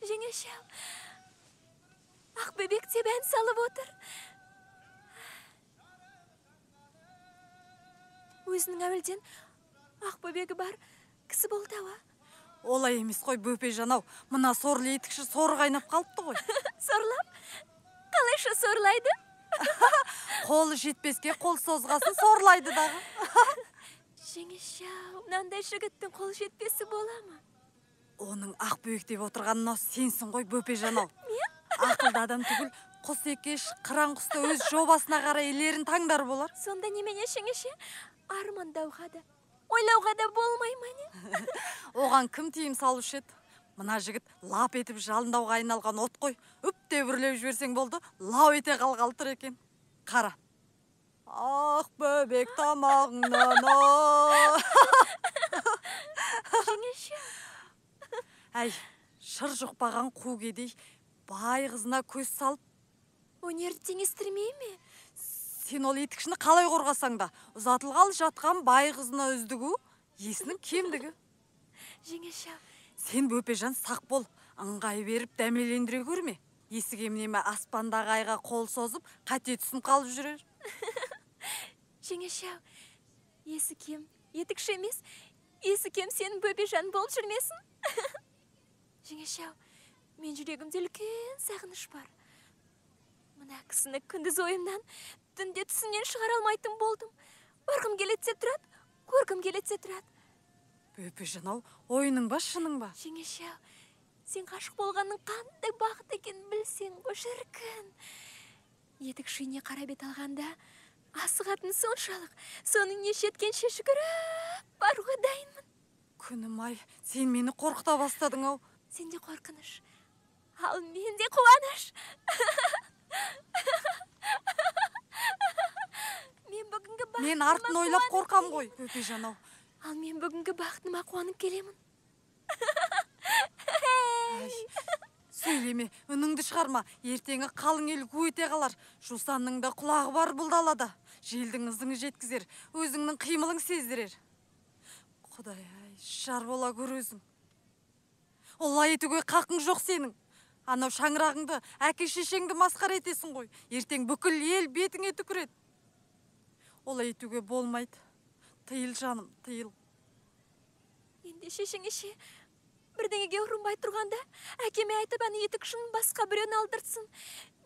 Жеңешем. Ақ Ақбөбек деп ән салып отыр. Өзінің әуелден Ақбөбегі бар кісі болды ау. Олай емес қой Бөпежан ау. Мына сорлы етікші соры қайнап қалыпты ғой. Сорлап? Қалайша сорлайды? Қолы жетпеске қол созғасын сорлайды дағы. Жеңеше-ау, мынандай жігіттің қол жетпесі бола ма? Оның Ақбөбек деп отырғанына сенсің ғой Бөпежан ау. Мен? Ақылды адам түгіл, құс екеш, қыран құсты өз жобасына қарай елерін таңдар болар. Сонда немене жеңеше? Армандауға да, ойлауға да болмай ма не? Оған кім тиым салушы еді? Мына жігіт лап етіп жалындауға айналған от қой. Үпте бүрлеп жіберсең болды, лау ете қалғалы тұр екен. Қара. Ақбөбек тамағыңнан о. Жеңеше. Әй, шыр жұқпаған қу кедей бай қызына көз салып. Өнерді теңестірмей ме? Сен ол етікшіні қалай қорғасаң да, ұзатылғалы жатқан бай қызына үздігу, есінің кемдігі. Жеңеше. Сен Бөпежан сақ бол, ыңғай беріп дәмелендіре көрме. Есіге мінеме аспандағы айға қол созып, қате түсін қалып жүрер. Жеңеше, есі кем, етікші емес, есі кем сенің Бөпежан болып жүрмесін. Жеңеше, мен жүрегімде үлкен сағыныш бар. Мына кісіні күндіз ойымнан, түнде түсінен шығара алмайтын болдым. Барғым келетсе тұрады, көргім келетсе тұрады. Бөпежан ау, ойының ба, шының ба? Жеңеше, сен ғашық болғанның қандай бақыт екенін білсең ғой шіркін. Етікшіне қара бет алғанда, асығатын соншалық, соның не жеткенше жүгіріп баруға дайынмын. Күнім ай, сен мені қорқыта бастадың ау. Сен де қорқыныш, ал мен де қуаныш. Мен артын ойлап қорқам ғой, Бөпежан ау. Ал мен бүгінгі бақытыма қуанып келемін. Сөйлеме, үніңді шығарма. Ертеңі қалың ел көйте қалар. Жусанның да құлағы бар бұл далада. Желдің ызыңы жеткізер, өзіңнің қимылың сездірер. Құдай ай, жар бола көр өзің. Олай етуге қақың жоқ сенің. Анау шаңырағыңды, әке шешеңді масқара етесің ғой. Ертең бүкіл ел бетіңе түкіреді. Олай етуге болмайды. Тыйыл жаным, тыйыл. Енді шешеңеше, бірдеңеге ұрынбай тұрғанда, әкеме айтып әні етікшін басқа біреуін алдыртсын.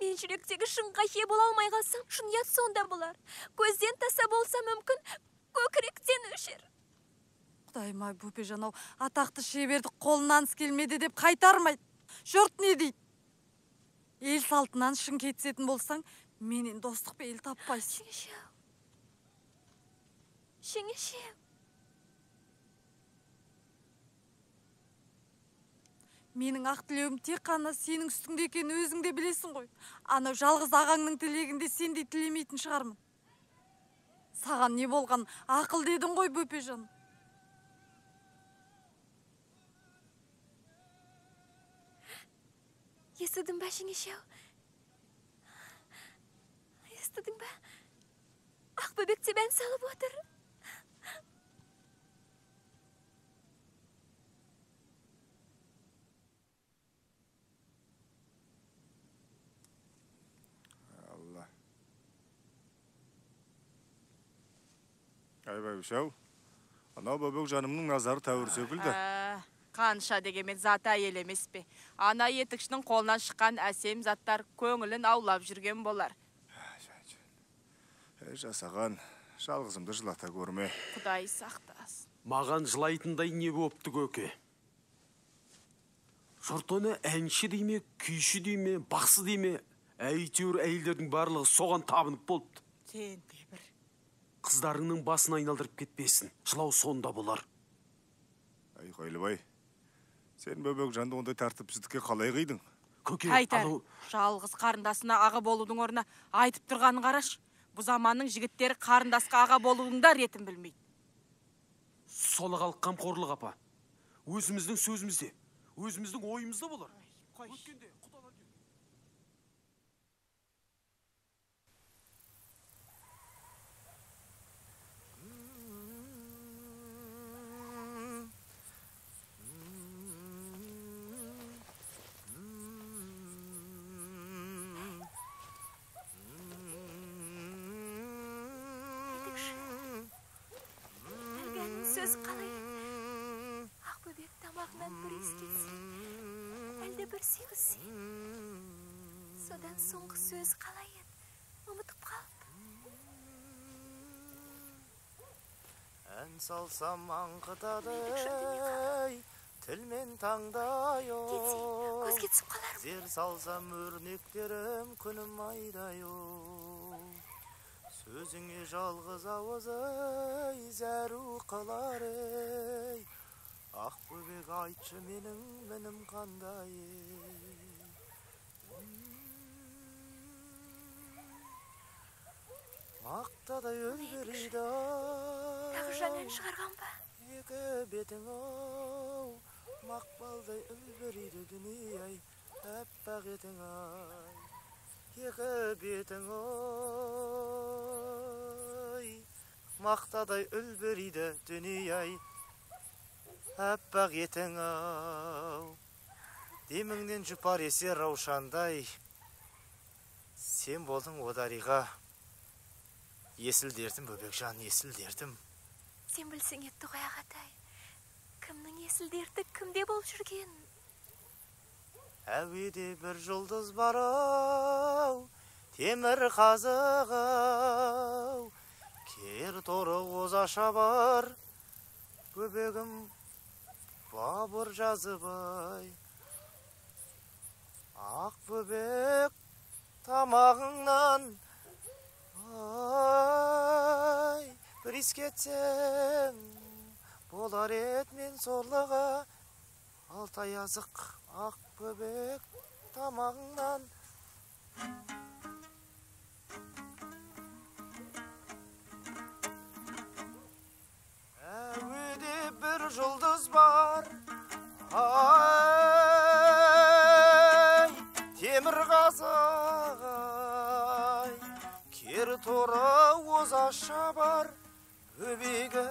Мен жүректегі шынға ие бола алмай қалсам, шын ят сонда болар. Көзден таса болса мүмкін, көкіректен өшер. Құдайым ай, Бөпежан ау, атақты шеберді қолынан келмеді деп қайтармайды. Жұрт не дейді? Ел салтынан шын кетсетін болсаң, менен достық бе ел таппайсың. Жеңеше. Менің ақ тілеуім тек қана сенің үстіңде екенін өзің де білесің ғой. Анау жалғыз ағаңның тілегінде сендей тілемейтін шығармын. Саған не болған? Ақыл дедің ғой, Бөпежан. Естідің ба, жеңеше? Естідің ба? Ақбөбек деп ән салып отыр. Айбай-ау, анау Бөбек жанымның назары тәуір секілді. Қанша дегенмен зат әйел емес пе? Ана етікшінің қолынан шыққан әсем заттар көңілін аулап жүрген болар. Жасаған, жалғызымды жылата көрме. Құдай сақтасын. Маған жылайтындай не бопты көке? Жұрт оны әнші дейме, күйші дейме, бақсы дейме, әйтеуір әйелдердің барлығы соған табынып болыпты. Сен де бір. Қыздарыңның басын айналдырып кетпесін, жылау сонда болар. Ай, Қойлыбай, сен Бөбек жанды ондай тәртіпсіздікке қалай қидың? Көке, Айтар, жалғыз қарындасына аға болудың орнына айтып тұрғанын қараш. Бұл заманның жігіттері қарындасқа аға болудың да ретін білмейді. Солығалық қамқорлық апа. Өзіміздің сөзімізде, өзіміздің ойымызда болар. Өткенде құдалар келді. сөз қалай? Ақ бөбек тамағынан бір иіс кетсе, әлде бір сегізсе. Содан соңғы сөз қалай еді? Ұмытып қалып. Ән салсам аңқытады, тілмен таңдай көзге түсіп қалармын. Зер салсам өрнектерім күнім айдай Сөзіңе жалғыз ауыз зәру қалар Ақ бөбек айтшы менің мінім қандай Мақтадай өлбірейді Тағы жаңан шығарған ба? Екі бетің мақпалдай өлбірейді дүние-ай әппақ етің ай Екі бетің мақтадай өлбірейді дүние-ай әппақ етің ау Деміңнен жұпар есер раушандай Сен болдың одариға Есіл дертім, бөбекжан, есіл дертім. Сен білсең етті ғой ағатай. Кімнің есіл дерті кімде болып жүрген? Әуеде бір жұлдыз бар-ау, темір қазық-ау. Кер торы озаша бар, бөбегім бабыр жазып-ай. Ақ бөбек тамағыңнан Ай, бір иіс кетсең, болар ед мен сорлыға, алтай азық ақ бөбек тамағыңнан. Әуеде бір жұлдыз бар, ай, темір қазық, Кер торы озаша бар, бөбегім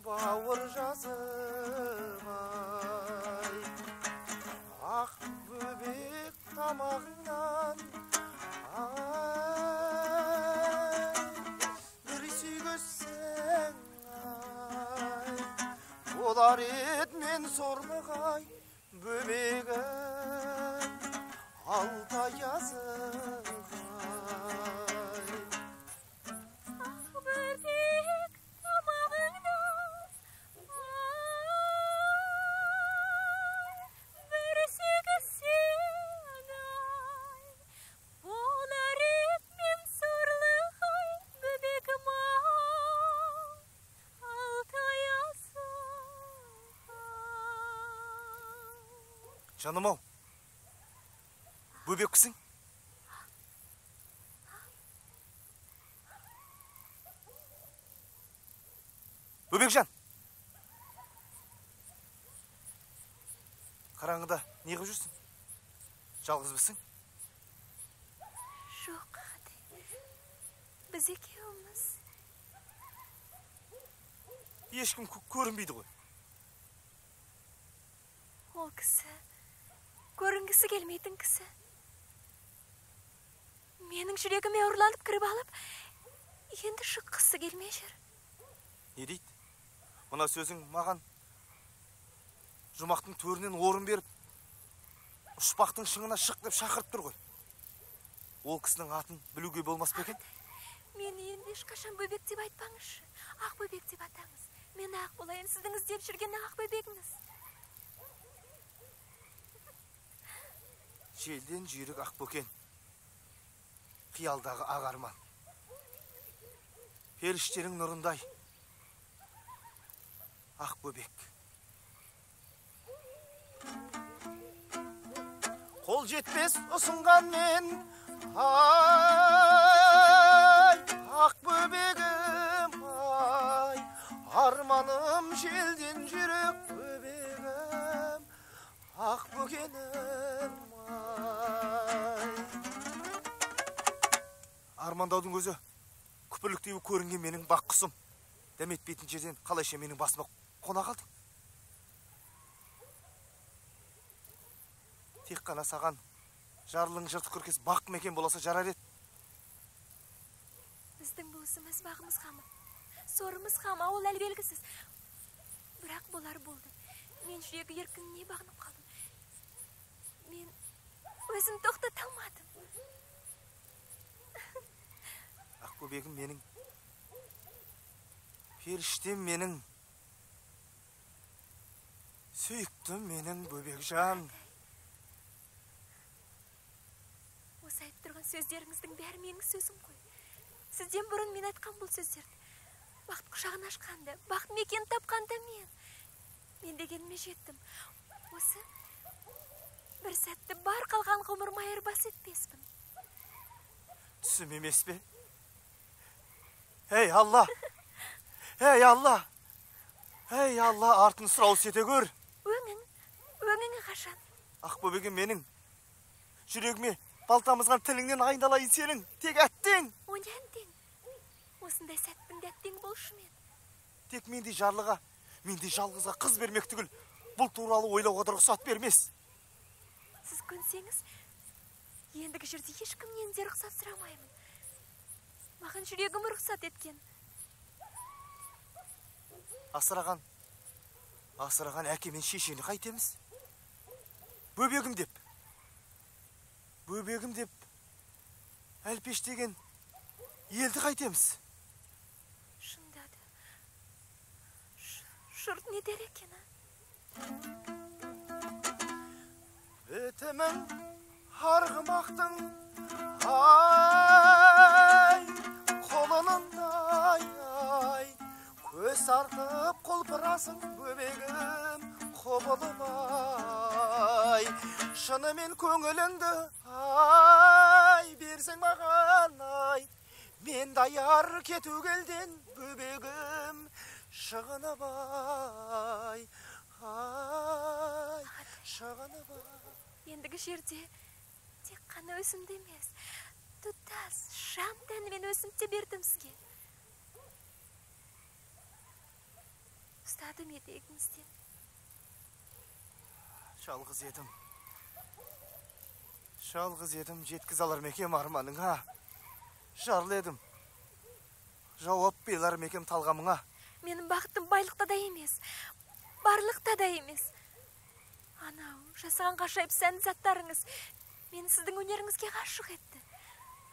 бауыр жазып-ай. Ақ бөбек тамағыңнан, ай, бір сүйгізсең, ай, болар ед мен сорлығай, бөбегім алтай азық. Жаным-ау, бөбеккісің? Бөбекжан! Қараңғыда не қып жүрсің? Жалғыз бісің? Жоқ, біз екеуміз. Ешкім көрінбейді ғой. Ол кісі, көрінгісі келмейтін кісі. Менің жүрегіме ұрланып кіріп алып, енді шыққысы келмей жүр. Не дейді? Мына сөзің маған жұмақтың төрінен орын беріп, ұшпақтың шыңына шық деп шақырып тұр ғой. Ол кісінің атын білуге болмас па екен? Мен енді ешқашан бөбек деп айтпаңызшы. Ақ бөбек деп атаңыз. Мен ақ болайын, сіздің іздеп жүрген ақ бөбегіңіз. Желден жүйрік ақ бөкен, қиялдағы ақ арман. Періштерің нұрындай, ақ бөбек. Қол жетпес ұсынған мен, ай, ақ бөбегім, ай, арманым желден жүйрік бөбегім, ақ бөкенім, армандаудың өзі күпірліктеуі көрінген менің бақ құсым. Дәметпейтін жерден қалайша менің басыма қона қалдың? Тек қана саған жарлың жыртық күркес бақ мекен боласа жарар еді. Біздің бұл ісіміз бағымызға ма? сорымыз хама ол әлі белгісіз. Бірақ болар болды. Мен жүрегі еркініне бағынып қалдым. Мен өзім тоқтата алмадым. Ақбөбегім менің, періштем менің, сүйіктім менің бөбекжан. Осы айтып тұрған сөздеріңіздің бәрі менің сөзім ғой. Сізден бұрын мен айтқан бұл сөздерді. Бақыт құшағын ашқанды, бақыт мекенін тапқанда мен дегеніме жеттім. Осы бір сәтті бар қалған ғұмырыма айырбас етпеспін. Түсім емес пе? Ей Алла! Ей Алла! Ей Алла, артын сұрау сете көр. Өңің қашан? Ақбөбегім менің, жүрегіме балтамызған тіліңнен айналайын сенің, тек әттең. О не әттең? Осындай сәттің дәттең болшы мен. Тек мендей жарлыға, мендей жалғызға қыз бермек түгіл, бұл туралы ойлауға да рұқсат бермес. Сіз көнсеңіз, ендігі жерде ешкімнен де рұқсат сұрамаймын. Маған жүрегім рұқсат еткен. Асыраған әке мен шешені қайтеміз? Бөбегім деп, әлпештеген елді қайтеміз? Шында да, жұрт не дер екен, Бітімін арғымақтың, ай, қолынындай, көз артып қолпырасың бөбегім, құбылым-ай, шынымен көңіліңді, ай, берсең маған, ай, мен даяр кету келден бөбегім, шығынып-ай, шығынып-ай. Ендігі жерде тек қана өзімді емес, тұтас, жан тәнімен өзімді бердім сізге. Ұстадым етегіңізден. Жалғыз едім, жеткіз алар мекем арманыңа. Жарлы едім, жауап белар мекем талғамыңа. Менің бақытым байлықта да емес, барлықта да емес. Анау, жасаған қашайып сән заттарыңыз мені сіздің өнеріңізге ғашық етті.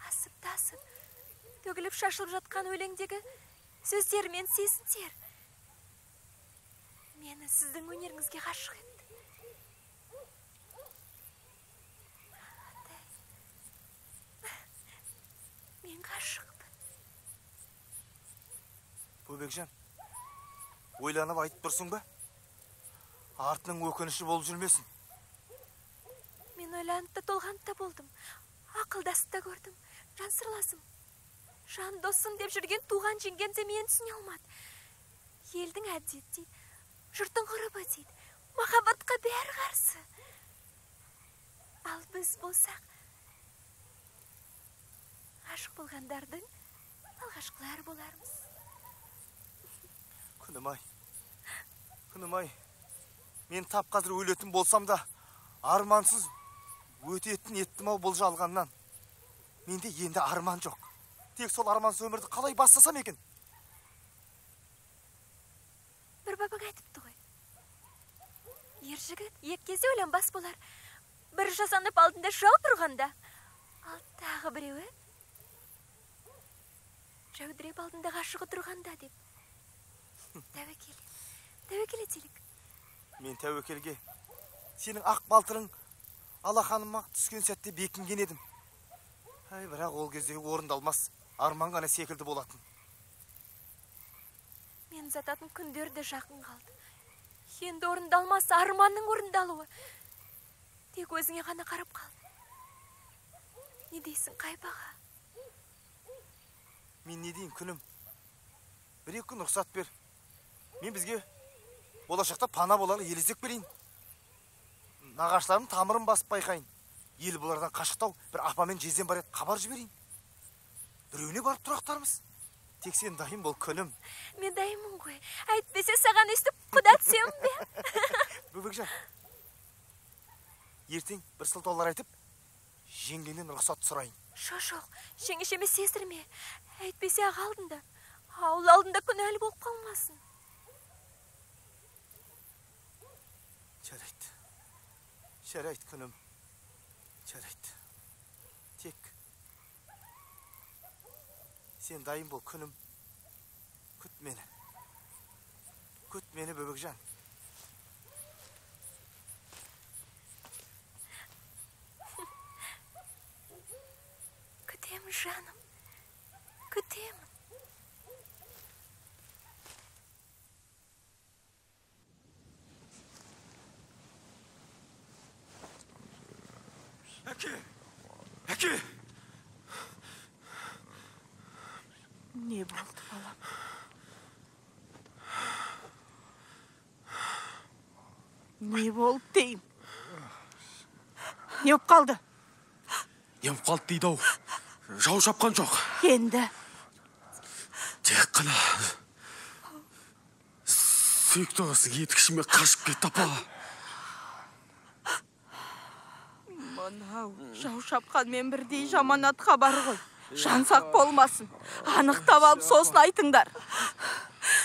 Асып-тасып, төгіліп шашылып жатқан өлеңдегі сөздер мен сезімдер мені сіздің өнеріңізге ғашық етті. Мен ғашықпын. Бөбекжан, ойланып айтып тұрсың ба? Артының өкініші болып жүрмесін. Мен ойланып та толғанып та болдым. Ақылдасып та көрдім. Жан сырласым. Жан досым деп жүрген туған жеңген де мені түсіне алмады. Елдің әдет дейді, жұрттың ғұрыбы дейді. Махаббатқа бәрі қарсы. Ал біз болсақ, ғашық болғандардың алғашқылар болармыз. Күнім-ай, мен тап қазір өлетін болсам да, армансыз өтетін еттім-ау бұл жалғаннан. Менде енді арман жоқ. Тек сол армансыз өмірді қалай бастасам екен? Бір бабаң айтыпты ғой. Ер жігіт екі кезде ойланбас болар. Бір жасанып алдында жау тұрғанда, ал тағы біреуі жәудіреп алдында ғашығы тұрғанда деп. Тәуекел етелік. Мен тәуекелге сенің ақ балтырың алақаныма түскен сәтте бекінген едім. Бірақ ол кезде орындалмас арман ғана секілді болатын. Мен зататын күндерді жақын қалды. Енді орындалмас арманның орындалуы. Тек өзіңе ғана қарап қалды. Не дейсің, Қайбаға? Мен не дейін, күнім? Бір-екі күн рұқсат бер. Мен бізге болашақта пана болары еліздеп берейін. Нағаштарым тамырын басып байқайын. Ел бұлардан қашықтау бір апамен жезден бар еді хабар жіберейін. Біреуіне барып тұрақтармыз. Тек сен дайын бол, күнім. Мен дайынмын ғой. Әйтпесе саған өстіп құда түсем бе? Бөбекжан, ертең бір сылтаулар айтып, жеңгеннен рұқсат сұрайын. Жоқ, жеңешеме сездірме. Әйтпесе аға алдында. Ауыл алдында күнәлі болып қалмасын. Жарайды күнім. Жарайды. Тек сен дайын бол күнім. Күт мені. Күт мені, Бөбекжан. Күтемін, жаным. Күтемін. Әке! Не болды, балам? Не болды дейім? Не болып қалды? Не болып қалды дейді ау. Жау шапқан жоқ. Енді? Тек қана сүйікті қызың еткішіме қашып кетті, апа. Мынау жау шапқанмен бірдей жаманат хабар ғой. Жансақ болмасын. Анықтап алып сосын айтыңдар.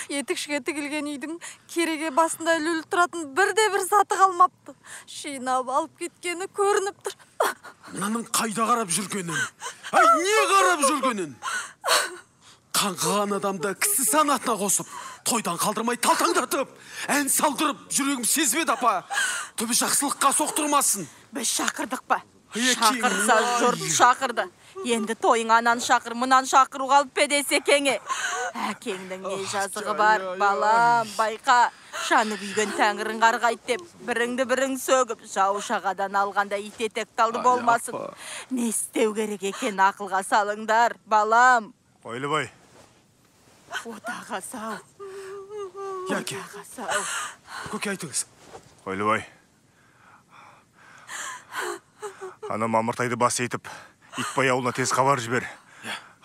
Етікшіге тігілген үйдің кереге басында ілулі тұратын бірде-бір заты қалмапты. Жинап алып кеткені көрініп тұр. Мынаның қайда қарап жүргенін? Ай, не қарап жүргенін? Қаңғыған адамды кісі санатына қосып, тойдан қалдырмай талтаңдатып, ән салдырып, жүрегім сезбеді, апа. Түбі жақсылыққа соқтырмасын. Біз шақырдық па? Шақырса жұрт шақырды. Енді тойың анан шақыр, мұнан шақыру қалып педесе кеңе. Әкеңнің не жазығы бар, балам, байқа. Шаны күйген тәңірін қарғайт деп, біріңді-бірің сөгіп, жау шағадан алғанда итетек талды болмасын. Не істеу керек екен ақылға салыңдар, балам. Қойлыбай. Отаға сау. Яке. Отаға сау. Көке айтыңыз. Қойлыбай. Ана Мамыртайды бас етіп, Итбай ауылына тез хабар жібер.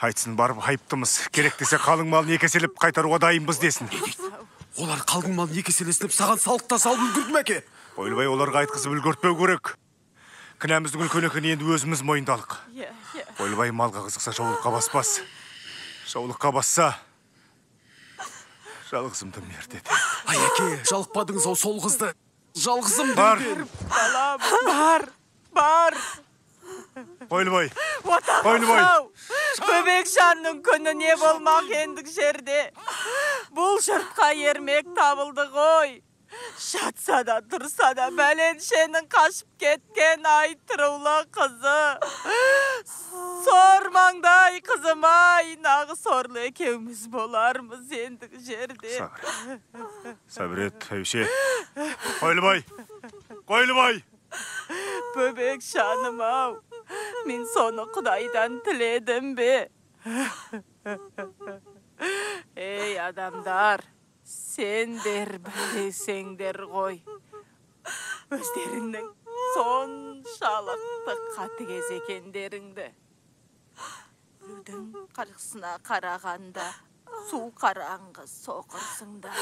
Айтсын барып айыптымыз. Керек десе қалың малын екеселеп қайтаруға дайынбыз десін. Олар қалың малын екеселесініп саған салықта салып үлгірді ме, әке? Қойлыбай оларға айтқызып үлгертпеу керек. Кінәміздің үлкен енді өзіміз мойындалық. Қойлыбай малға қызықса жаулыққа баспас. Жаулыққа басса жалғызымды мерт ет. Ай, әке, жалықпадыңыз ау сол қызды. Жалғызым бар. Балам, бар. Қойлыбай. Отаға сау. Бөбекжанның күні не болмақ ендік жерде. Бұл жұртқа ермек табылды ғой. Жатса да тұрса да бәленшенің қашып кеткен айтырулы қызы. Сормаңдай қызым-ай, нағы сорлы екеуміз болармыз ендік жерде. Сабырет, әуше. Қойлыбай. Бөбекжаным-ау, мен соны Құдайдан тіледім бе? Ей адамдар, сендер білесеңдер ғой. Өздеріңнің соншалықты қатыгез екендеріңді. Біреудің қарғысына қарағанда су қараңғы соқырсыңдар.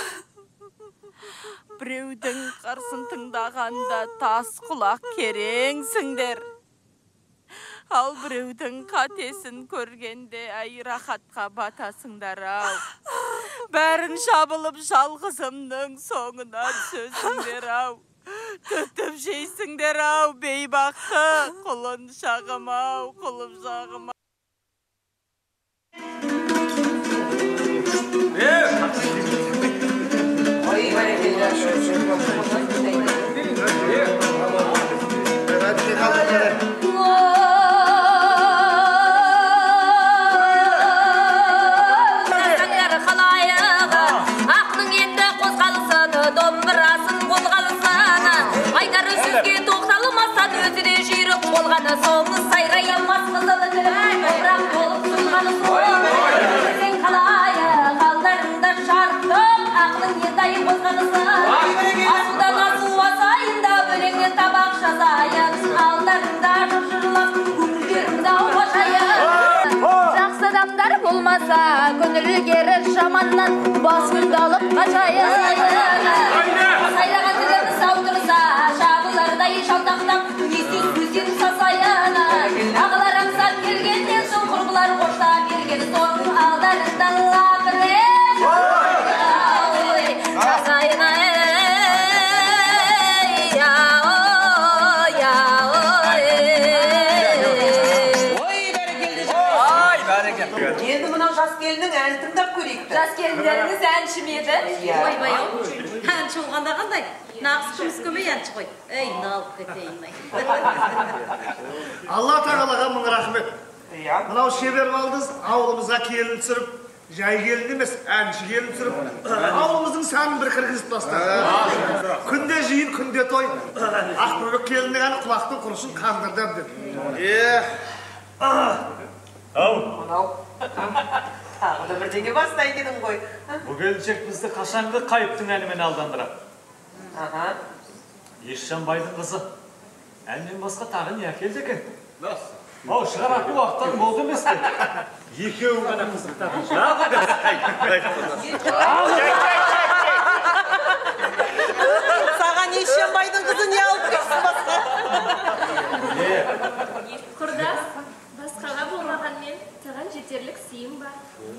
Біреудің қарсын тыңдағанда тас құлақ кереңсіңдер. Ал біреудің қатесін көргенде айрахатқа батасыңдар-ау. Бәрін шабылып жалғызымның соңына түсесіңдер-ау. Түтіп жейсіңдер-ау, бейбақты, құлын шағым-ау, құлып жағым-ау. Соңы сайрайамас қызылы бірақ болып сұлғаны сен қалайы қалдарында шарттық ақылың ендайы қозғанысы асудан асу асайында бөлеңнен табақ жазайын алдарында жыржырлап көңілдерімді ауға шайын жақсы адамдар болмаса көңілгері жаманнан бас гүлді алып қашайын сайраған тіліміз саудырса шағылардай шалдақтап несін көзден сасайын ағылар аңсап келгеннен соң құрбылар қоштап берген соң алдарында лапыры Енді мынау жас келіннің әнін тыңдап көрейік. Жас келіндеріңіз әнші ме еді? Ойбай-ау, әнші болғанда қандай? Нағыз күміс көмей әнші ғой. Ей, налып кетейін. Алла тағалаға мың рахмет. Мынау шебер балдыз ауылымызға келін түсіріп, жай келін емес, әнші келін түсіріп, ауылымыздың сәнін бір кіргізіп бастады. Күнде жиын, күнде той. Ақбөбек келіннің әні құлақтың құрышын қандырды әбден. Мынау. Тағы да бірдеңе бастай дедің ғой. Бұл келіншек бізді қашанғы қайыптың әнімен алдандырады. Есжанбайдың қызы. Әннен басқа тағы не әкелді екен? Ау, шығаратын уақыттан болды емес пе? Екеуің ғана қызықтады. Саған Есжанбайдың қызы не алып келсін басқа? Құрдас, басқаға болмағанмен, саған жетерлік сыйым бар.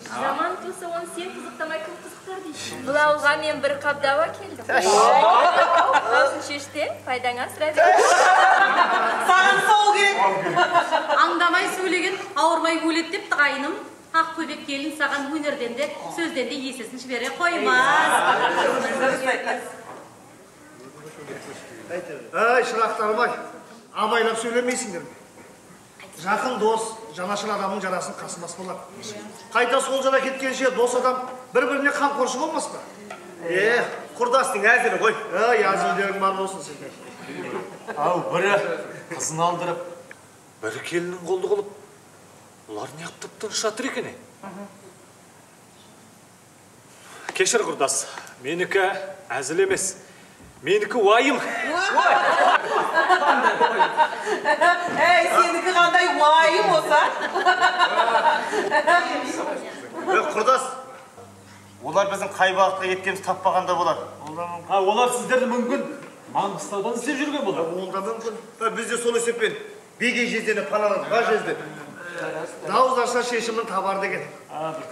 Заман туса, оны сен қызықтамай кім қызықтар дейсің. Бұл ауылға мен бір қабдава келдім. Аузын шеште, пайдаңа сірә бер. Саған сол керек. Аңдамай сөйлеген, ауырмай өледі деп тағайыным. Ақбөбек келін саған өнерден де, сөзден де есесін жібере қоймас. Ай, шырақтарым-ай, абайлап сөйлемейсіңдер. Жақын дос, жанашыр адамның жарасын қасымас болады. Қайта сол жара кеткенше дос адам бір-біріне қамқоршы болмас па? Құрдастың әзірі ғой. Әзілдерің бар болсын сендер. Ау, бірі қызын алдырып, бірі келіннің қолды қылып, олар не қыптып тыныш жатыр екен? Кешір құрдас, менікі әзіл емес, менікі уайым. Сенікі қандай уайым болса? Құрдас, олар біздің қай бағытқа кеткеніміз таппағанда болар. Олар сіздерді мүмкін Маңғыстаудан іздеп жүрген болар. Ол да мүмкін. Біз де сол есеппен беге жездені паналанға жезді. Дауыздарса шешімін табар деген.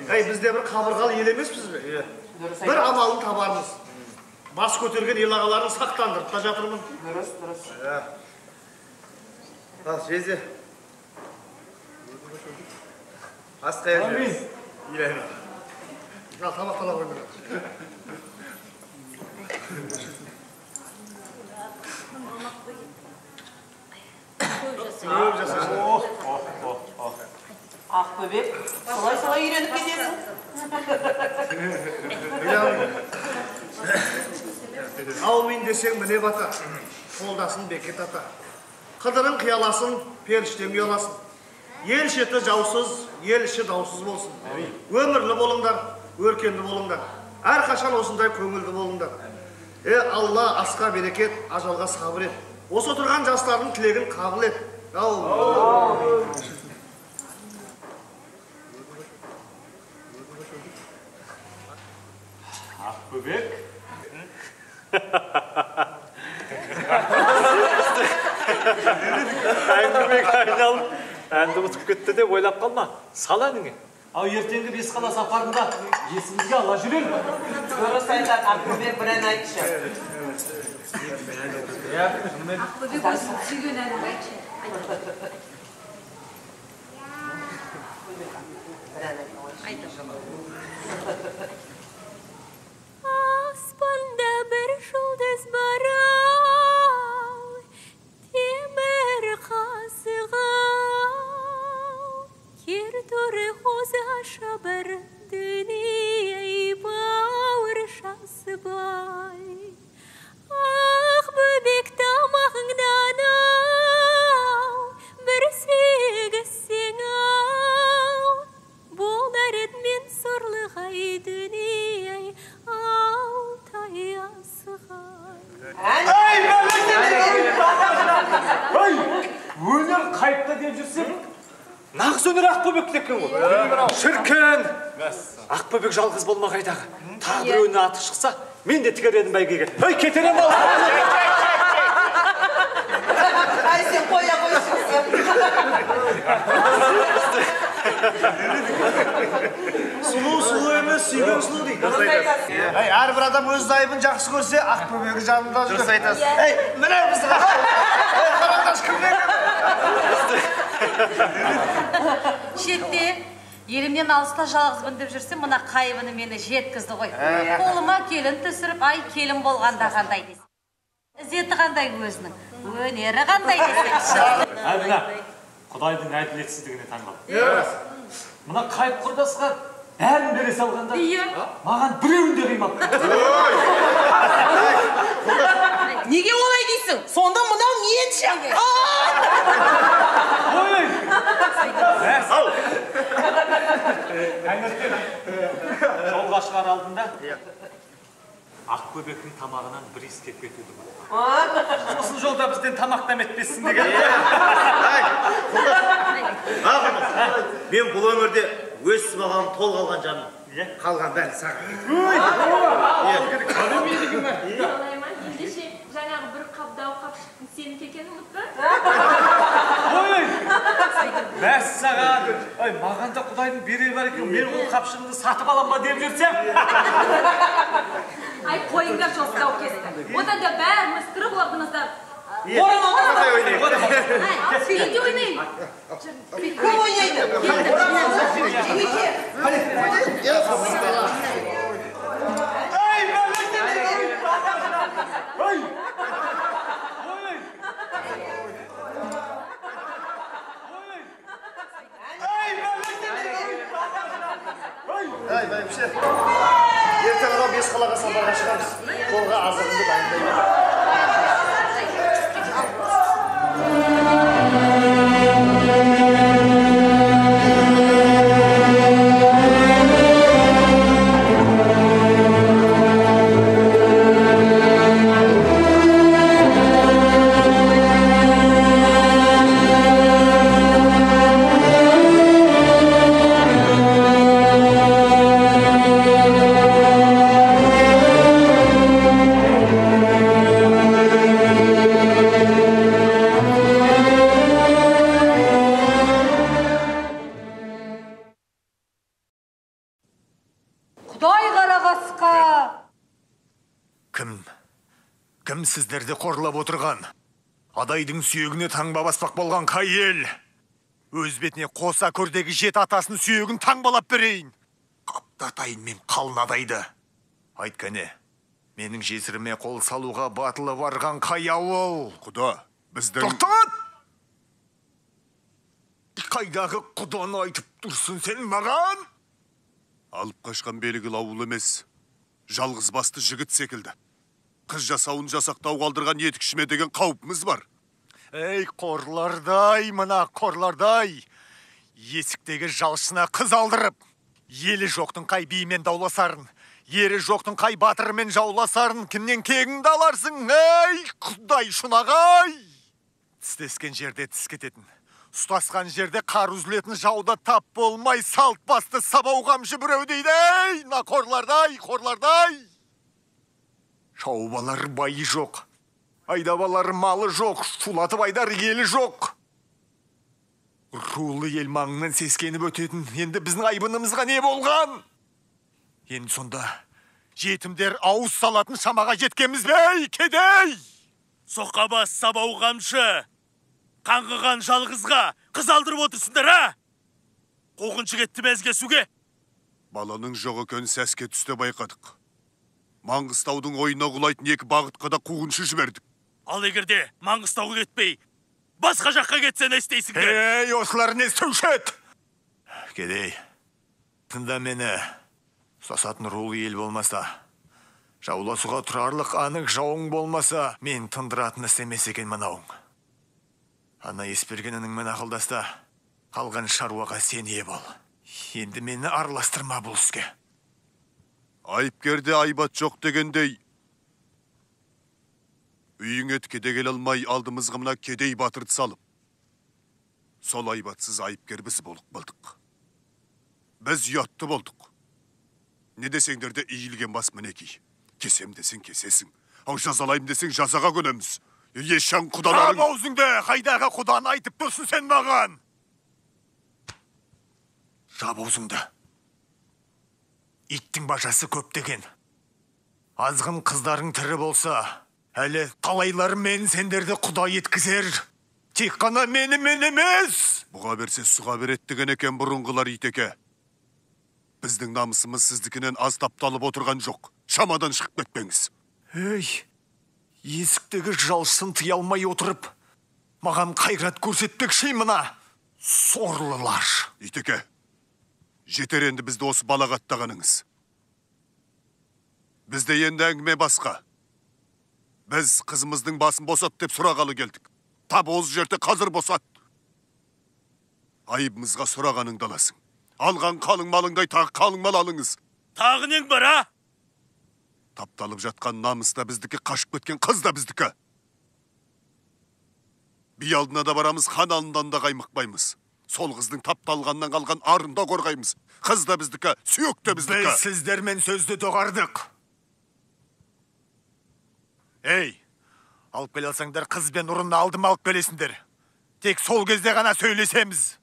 Бізде бір қабырғалы ел емеспіз бе? Бір амалын табармыз. Бас көтерген ел ағаларын сақтандырып та жатырмын. Дұрыс. Жезде. Ас қайыр жүрміз. Тамақтана қоймын. Ақбөбек, солай үйреніп кетесің. Аумин десең міне бата, қолдасын бекет ата. Қыдырын қияласын, періштен ұяласын. Ел шеті жаусыз, ел іші даусыз болсын. Өмірлі болыңдар, өркенді болыңдар. Әрқашан осындай көңілді болыңдар. Алла асқа берекет, ажалға сабыр ет. Осы отырған жастардың тілегін қабыл ет. Ақбөбек? Әңгімеге айналып, әнді ұтып кетті деп ойлап қалма. Сал әніңе. Ау ертеңгі Бесқала сапарында есімізге ала жүрелік. Дұрыс айтады, Ақбөбек бір ән айтшы. Ақбөбек өзің сүйген әнін айтшы. Аспанда бір жұлдыз бар-ау, темір қасық-ау, кер торы қозы шабыр дүние бауыр шасыбай. Ақбөбек тамағыңнан-ау, бір сегізсең-ау, болар едмен сорлығай дүние алтай асығай. Өнер қайыпта деп жүрсем, нағыз өнер Ақбөбек декен ғой. Шіркін! Ақбөбек жалғыз болма қайдағы. Тағы бір өнер аты шықса, мен де тігер едім бәйгеге. Кетерем ол! Сен қоя қойшықсың. Сұлу емес, сүйген сұлу дейді. Әрбір адам өз айыбын жақсы көрсе, Ақбөбегі жанында жүр. Дұрыс айтасың. Міне бізді қарандаш кімден? Шетте Елімнен алыста жалғызбын деп жүрсем, мына қайыбыны мені жеткізді ғой. Қолыма келін түсіріп, ай келін болғанда қандай десін. Ізеті қандай өзінің, өнері қандай десін. Әбіна, Құдайдың әділетсіздігіне таңғал. Мына қайып құрдасқа бәрін бере салғанда, маған біреуін де қимап. Неге олай дейсің? Сонда мынау не етші? Жолға шығар алдында Ақбөбектің тамағынан бір иіскеп кетуді бар. Сосын жолда бізден тамақтан етпесін деген. Мен бұл өмірде өз сыбағам тол қалған жаным. Қалған бәрі саған. Ендеше жаңағы бір қабдау қапшықтың сені кекені ұмытпа. Мәссаған! Маған да Құдайдың берері бар екен, мен ол қапшығымды сатып алам ба деп жүрсем. Ай, қойыңдар жосылау кесті. Одан да бәріміз тұрып орнымыздан. Неге ойнайын? Кім ойнайды? Ертең анау бес қалаға сапарға шығамыз. Жолға азығымды дайындаймын. Кім сіздерді қорлап отырған? Адайдың сүйегіне таңба баспақ болған қай ел? Өз бетіне қоса көрдегі жет атасының сүйегін таңбалап берейін. Қаптатайын мен қалын адайды. Айт кәне, менің жесіріме қол салуға батылы барған қай ауыл? Құда, біздің... Тоқтат! Қайдағы құданы айтып тұрсын сен маған? Алып қашқан белгілі ауыл емес, жалғыз басты жігіт секілді. Қыз жасауын жасақтау қалдырған етікшіме деген қауіпіміз бар. Ей, қорлардай, мына қорлардай. Есіктегі жалшына қыз алдырып, елі жоқтың қай биімен дауласарын, ері жоқтың қай батырымен жауласарын, кімнен кегіңді аларсың? Ей, Құдай шұнағай! Тістескен жерде тіс кететін, ұстасқан жерде қар үзілетін жауда тап болмай, салт басты сабау қамшы біреу дейді. Ей, на қорлардай, қорлардай! Шаубалар байы жоқ, айдабалар малы жоқ, шулатып айдар елі жоқ. Рулы ел маңынан сескеніп өтетін, енді біздің айбынымызға не болған? Енді сонда жетімдер ауыз салатын шамаға жеткенбіз бей, кедей! Соқабас сабау қамшы, қаңғыған жалғызға қыз алдырып отырсыңдар, а? Қоғыншы кетті мәзгесуге. Баланың жоғы көн сәске түсте байқадық. Маңғыстаудың ойына құлайтын екі бағытқа да қуғыншы жібердік. Ал егерде Маңғыстауға кетпей, басқа жаққа кетсе не істейсіңдер? Ей, осылар не істеуші еді? Кедей, тыңда мені, ұстасатын рулы ел болмаса, жауласуға тұрарлық анық жауың болмаса, мен тындыратын істемес екен мынауың. Ана Еспергенінің мен ақылдаста, қалған шаруаға сен ие бол. Енді мені араластырма бұл іске. Айыпкерде айбат жоқ дегендей, үйіңе кеде келе алмай алдымызға мына кедей батырды салып, сол айбатсыз айыпкер біз болдық. Біз ұятты болдық. Не десеңдер де иілген бас мінекей. Кесем десең кесесің, ау жазалайым десең жазаға көнеміз. Ешан құдаларың... Қап аузыңды, қайдағы құданы айтып тұрсын сен маған? Жап аузыңды. Иттің бажасы көп деген. Азғын қыздарың тірі болса, әлі талайлар мен сендерді құдай еткізер. Тек қана мені емес. Бұға берсе сұға берет деген екен бұрынғылар итеке. Біздің намысымыз сіздікінен аз тапталып отырған жоқ. Шамадан шығып кетпеңіз. Ей, есіктегі жалшысын тыя алмай отырып, маған қайрат көрсетпекші мына сорлылар. Итеке, жетер енді бізді осы балағаттағаныңыз. Бізде енді әңгіме басқа. Біз қызымыздың басын босат деп сұрағалы келдік. Тап осы жерде қазір босат. Айыбымызға сұрағаныңды аласың. Алған қалың малыңдай тағы қалың мал алыңыз. Тағы нең бар, а? Тапталып жатқан намыс та біздікі, қашып кеткен қыз да біздікі. Би алдына да барамыз, хан алдынан да қаймықпаймыз. Сол қыздың тапталғаннан қалған арын да қорғаймыз. Қыз да біздікі, сүйек те біздікі. Біз сіздермен сөзді доғардық. Ей, алып келе алсаңдар, қыз бен ұрынды алдыма алып келесіңдер. Тек сол кезде ғана сөйлесеміз.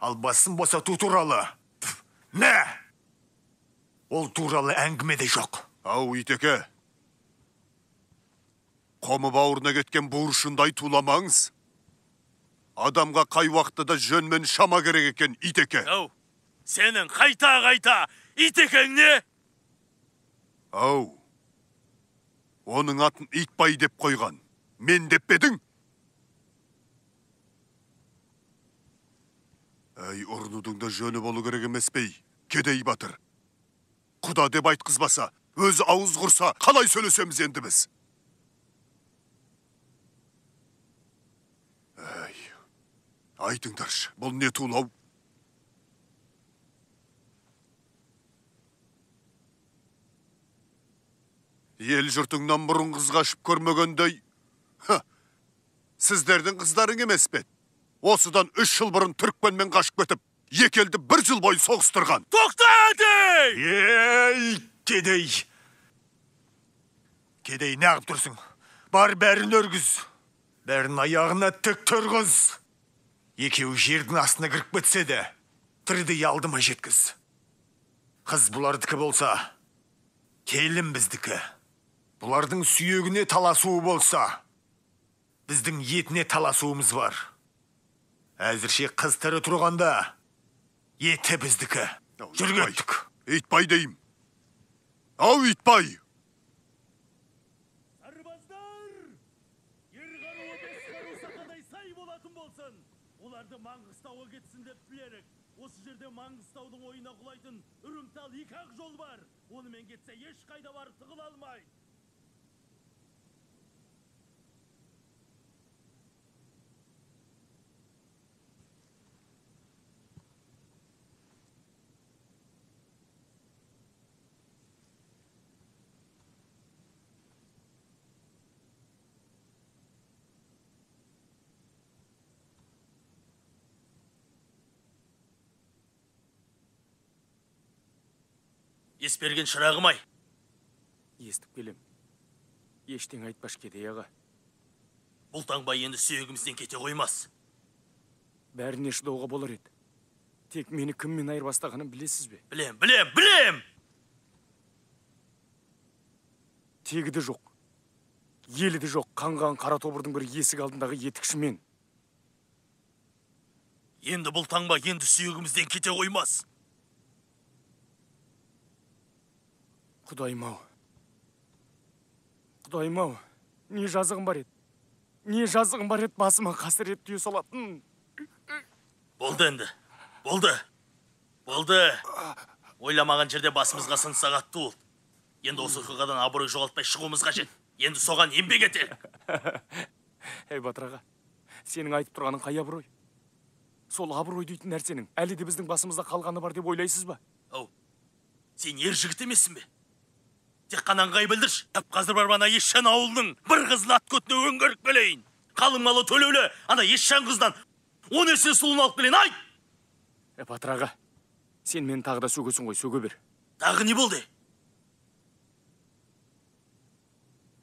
Ал басын босату туралы. Не? Ол туралы әңгімеде жоқ. Ау, Итеке. Қомы бауырына кеткен буыршындай туламаңыз. Адамға қай уақытта жөнмен шама керек екен, Итеке. Ау, сенің қайта Итекең не? Ау, оның атын Итбай деп қойған. Мен деп бедің? Әй, ұрынудың да жөні болу керек емес бей, кедей батыр. Құда деп айтқызбаса, өзі ауыз құрса, қалай сөйлесеміз енді біз? Әй, айтыңдаршы, бұл не тулау? Ел жұртыңнан бұрын қыз қашып көрмегендей, сіздердің қыздарың емес пе? Осыдан 3 жыл бұрын Түркменмен қашып кетіп, екі елді 1 жыл бойы соғыстырған. Тоқтады! Ей, кедей! Кедей, не ағып тұрсың? Бар бәрін өргіз. Бәрін аяғына тік тұрғыз. Екеуі жердің астына кіріп кетсе де, тірідей алдыма жеткіз. Қыз бұлардікі болса, келін біздікі. Бұлардың сүйегіне таласуы болса, біздің етіне таласуымыз бар. Әзірше қыз тірі тұрғанда, еті біздікі. Жүргеттік. Итбай дейім. Ау, Итбай! Сарбаздар! Ерғару бесқару сақадай сай болатын болсын. Оларды Маңғыстауға кетсін деп білерік. Осы жерде Маңғыстаудың ойына құлайтын үрімтал 2-ақ жол бар. Онымен кетсе еш қайда барып тығыла алмайды. Есперген шырағым-ай. Естіп келем. Ештен айтпаш кедей аға. Бұл таңбай енді сүйегімізден кете қоймас. Бәріне шыдауға болар еді. Тек мені кіммен айырбастағанын білесіз бе? Білем! Тегі де жоқ. Елі де жоқ. Қанған қара тобырдың бір есік алдындағы етікшімен. Енді бұл таңба енді сүйегімізден кете қоймас. Құдайым-ау, не жазығым бар еді? Не жазығым бар еді, басыма қасірет түйе салатын? Болды енді, болды. Ойламаған жерде басымызға сын сағатты болды. Енді осы оқиғадан абырой жоғалтпай шығуымыз қажет. Енді соған еңбек етер. Ей батыраға, сенің айтып тұрғаның қай абырой? Сол абырой дейтін нәрсенің әлі де біздің басымызда қалғаны бар деп ойлайсыз ба? Ау, сен ер жігіт емессің бе? Тек қана ыңғай білдірші. Тап қазір бар бана Есжан ауылының бір қызын ат көтіне өңгеріп келейін. Қалың малы төлеулі, ана Есжан қыздан 10 есе сұлын алып келейін, айт! Батыраға, сен мені тағы да сөгесің ғой, сөге бер. Тағы не болды?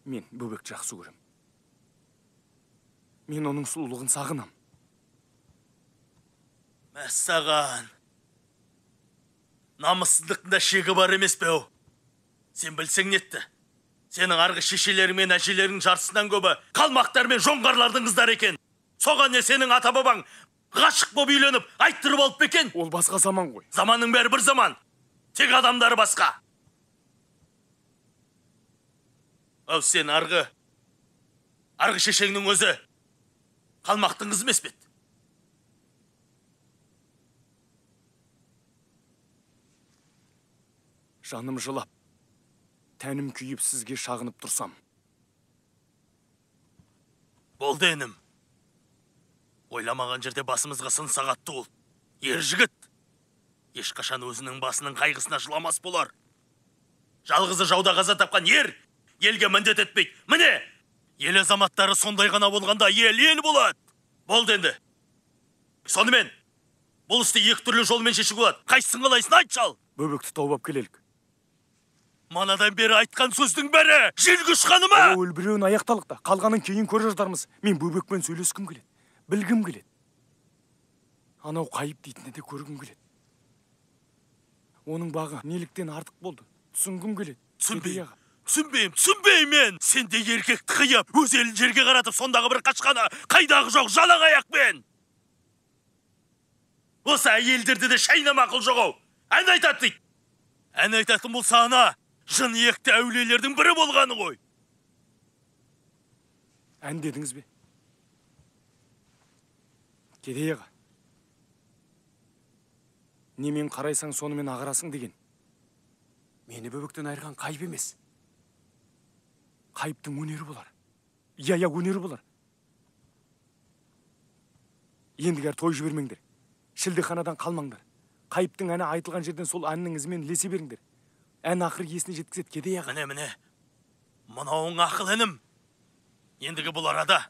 Мен бөбекті жақсы көрем. Мен оның сұлулығын сағынам. Мәссаған. Намыссыздықтың шегі бар емес пе о? Сен білсең нетті. Сенің арғы шешелерің мен әжелерінің жартысынан көбі қалмақтар мен жоңғарлардың қыздар екен. Соған не сенің ата-бабаң ғашық боп үйленіп, айттырып алып бекен? Ол басқа заман ғой. Заманның бәрі бір заман. Тек адамдары басқа. Ау сен арғы шешеңнің өзі қалмақтың қызы емес пе еді? Жаным жылап, тәнім күйіп сізге шағынып тұрсам. Болды енім. Ойламаған жерде басымызға сын сағатты ол. Ер жігіт. Ешқашан өзінің басының қайғысына жыламас болар. Жалғызы жауда қаза тапқан ер, елге міндет етпейді. Міне, ел азаматтары сондай ғана болғанда ел болады. Болды енді. Сонымен, бұл істі екі түрлі жолмен шешуге болады. Қайсысын қалайсың, айт шал. Бөбекті тауып келелік. Манадан бері айтқан сөздің бәрі желгіш қаныма. Өл біреуін аяқталықта, қалғанын кейін көрер жардармыз. Мен бөбекпен сөйлескім келеді, білгім келеді. Анау қайып дейтіне де көргім келеді. Оның бағы неліктен артық болды, түсінгім келеді. Түсінбеймін. Сенде еркекті қиып, өз елін жерге қаратып, сондағы бір қашқаны, қайдағы жоқ жалаң аяқпен. Осы әйелдерді де шайна мақыл жоғау. Ән айтады дейді. Ән айтатын болса ана, жын екті әулиелердің бірі болғаны ғой. Ән дедіңіз бе? Кедей аға. Немен қарайсаң сонымен ағарасың деген. Мені бөбектен айырған қайып емес. Қайыптың өнері болар. Я, өнері болар. Ендігер той жібермеңдер. Шілдеханадан қалмаңдар. Қайыптың әні айтылған жерден сол әннің ізімен ілесе беріңдер. Ән ақыр есіне жеткізеді кедей аға. Міне. Мынауың ақыл інім. Ендігі бұл арада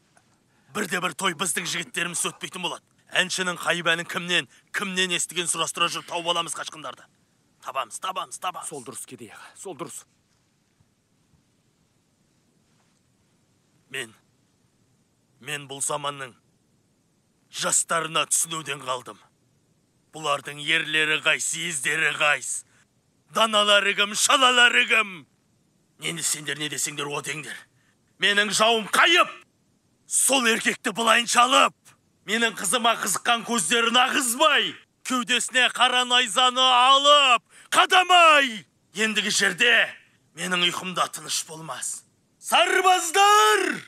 бірде-бір той біздің жігіттеріміз өтпейтін болады. Әншінің қайып әнін кімнен естіген сұрастыра жүріп тауып аламыз қашқындарды. Табамыз. Сол дұрыс кедей аға, сол дұрыс. Мен бұл заманның жастарына түсінуден қалдым. Бұлардың ерлері қайс, ездері қайс. Даналары кім, шалалары кім. Енді сендер не десеңдер о деңдер. Менің жауым қайып. Сол еркекті бұлайын шалып. Менің қызыма қызыққан көздерін ағызбай. Кеудесіне қара найзаны алып, қадамай. Ендігі жерде менің ұйқымда тыныш болмас. Сарбаздар!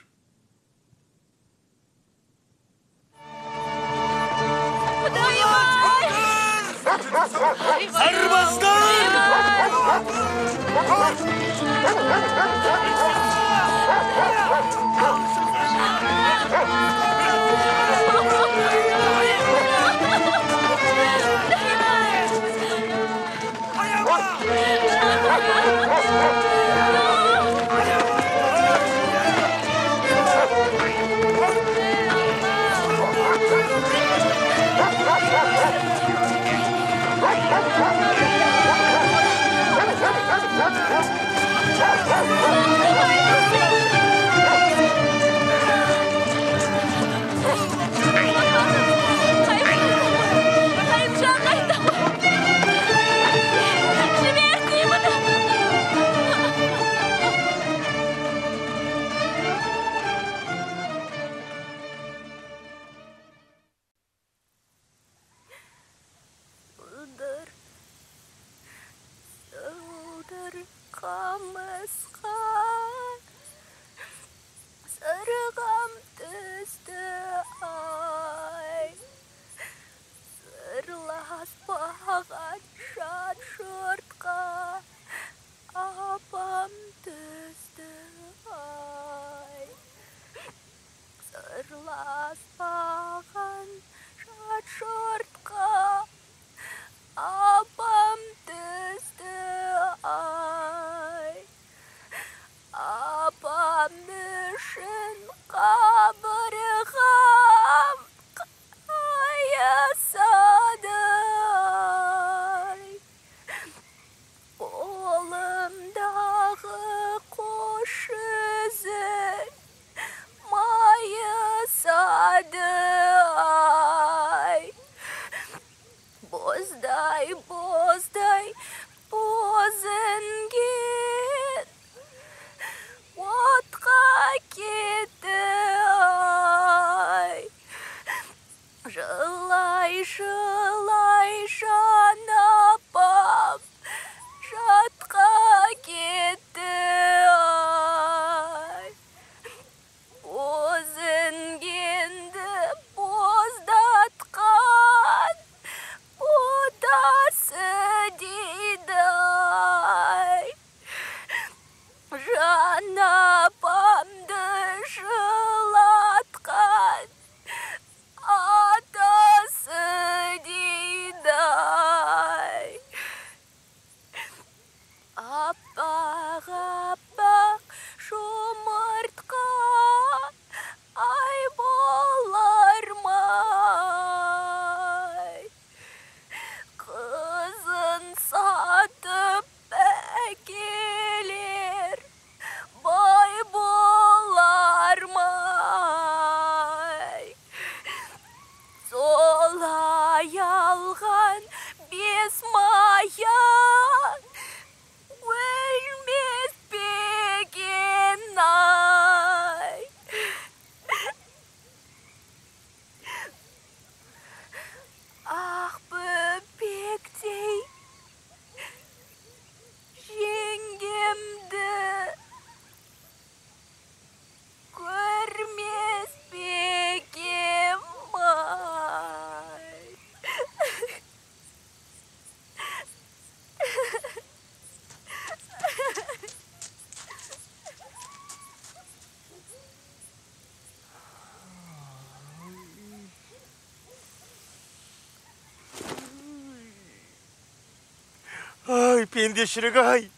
пендешілігі ай.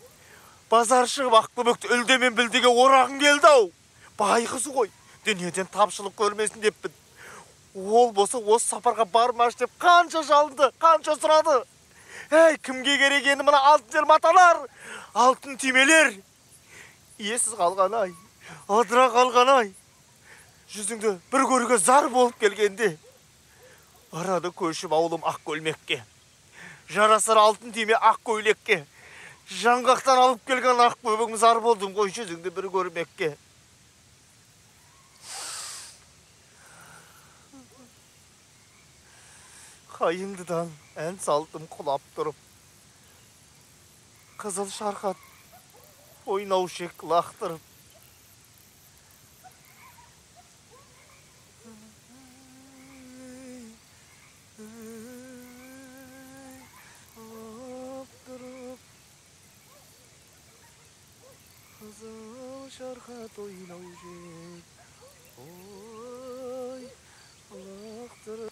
Базар шығып Ақбөбекті үлдемен білдіге орағын келді ау. Байғызы ғой, дүниеден тапшылық көрмесін деппін. Ол болса осы сапарға бармаш деп қанша жалынды, қанша сұрады. Әй, кімге керегені мына алтын маталар, алтын түймелер. Иесіз қалған ай, адыра қалған ай. Жүзіңді бір көруге зар болып келгенде. Арады көшіп ауылым ақ көлмекке. Жарасыр алтын түйме ақ көйлекке. Жаңғақтан алып келген Ақбөбегім зар болдым ғой жүзіңді бір көрмекке. Қайыңдыдан ән салдым құлап тұрып. Қызыл шарқат ойнау шек лақтырып. Қызыл шарқат ойнау шек ой лақтырып.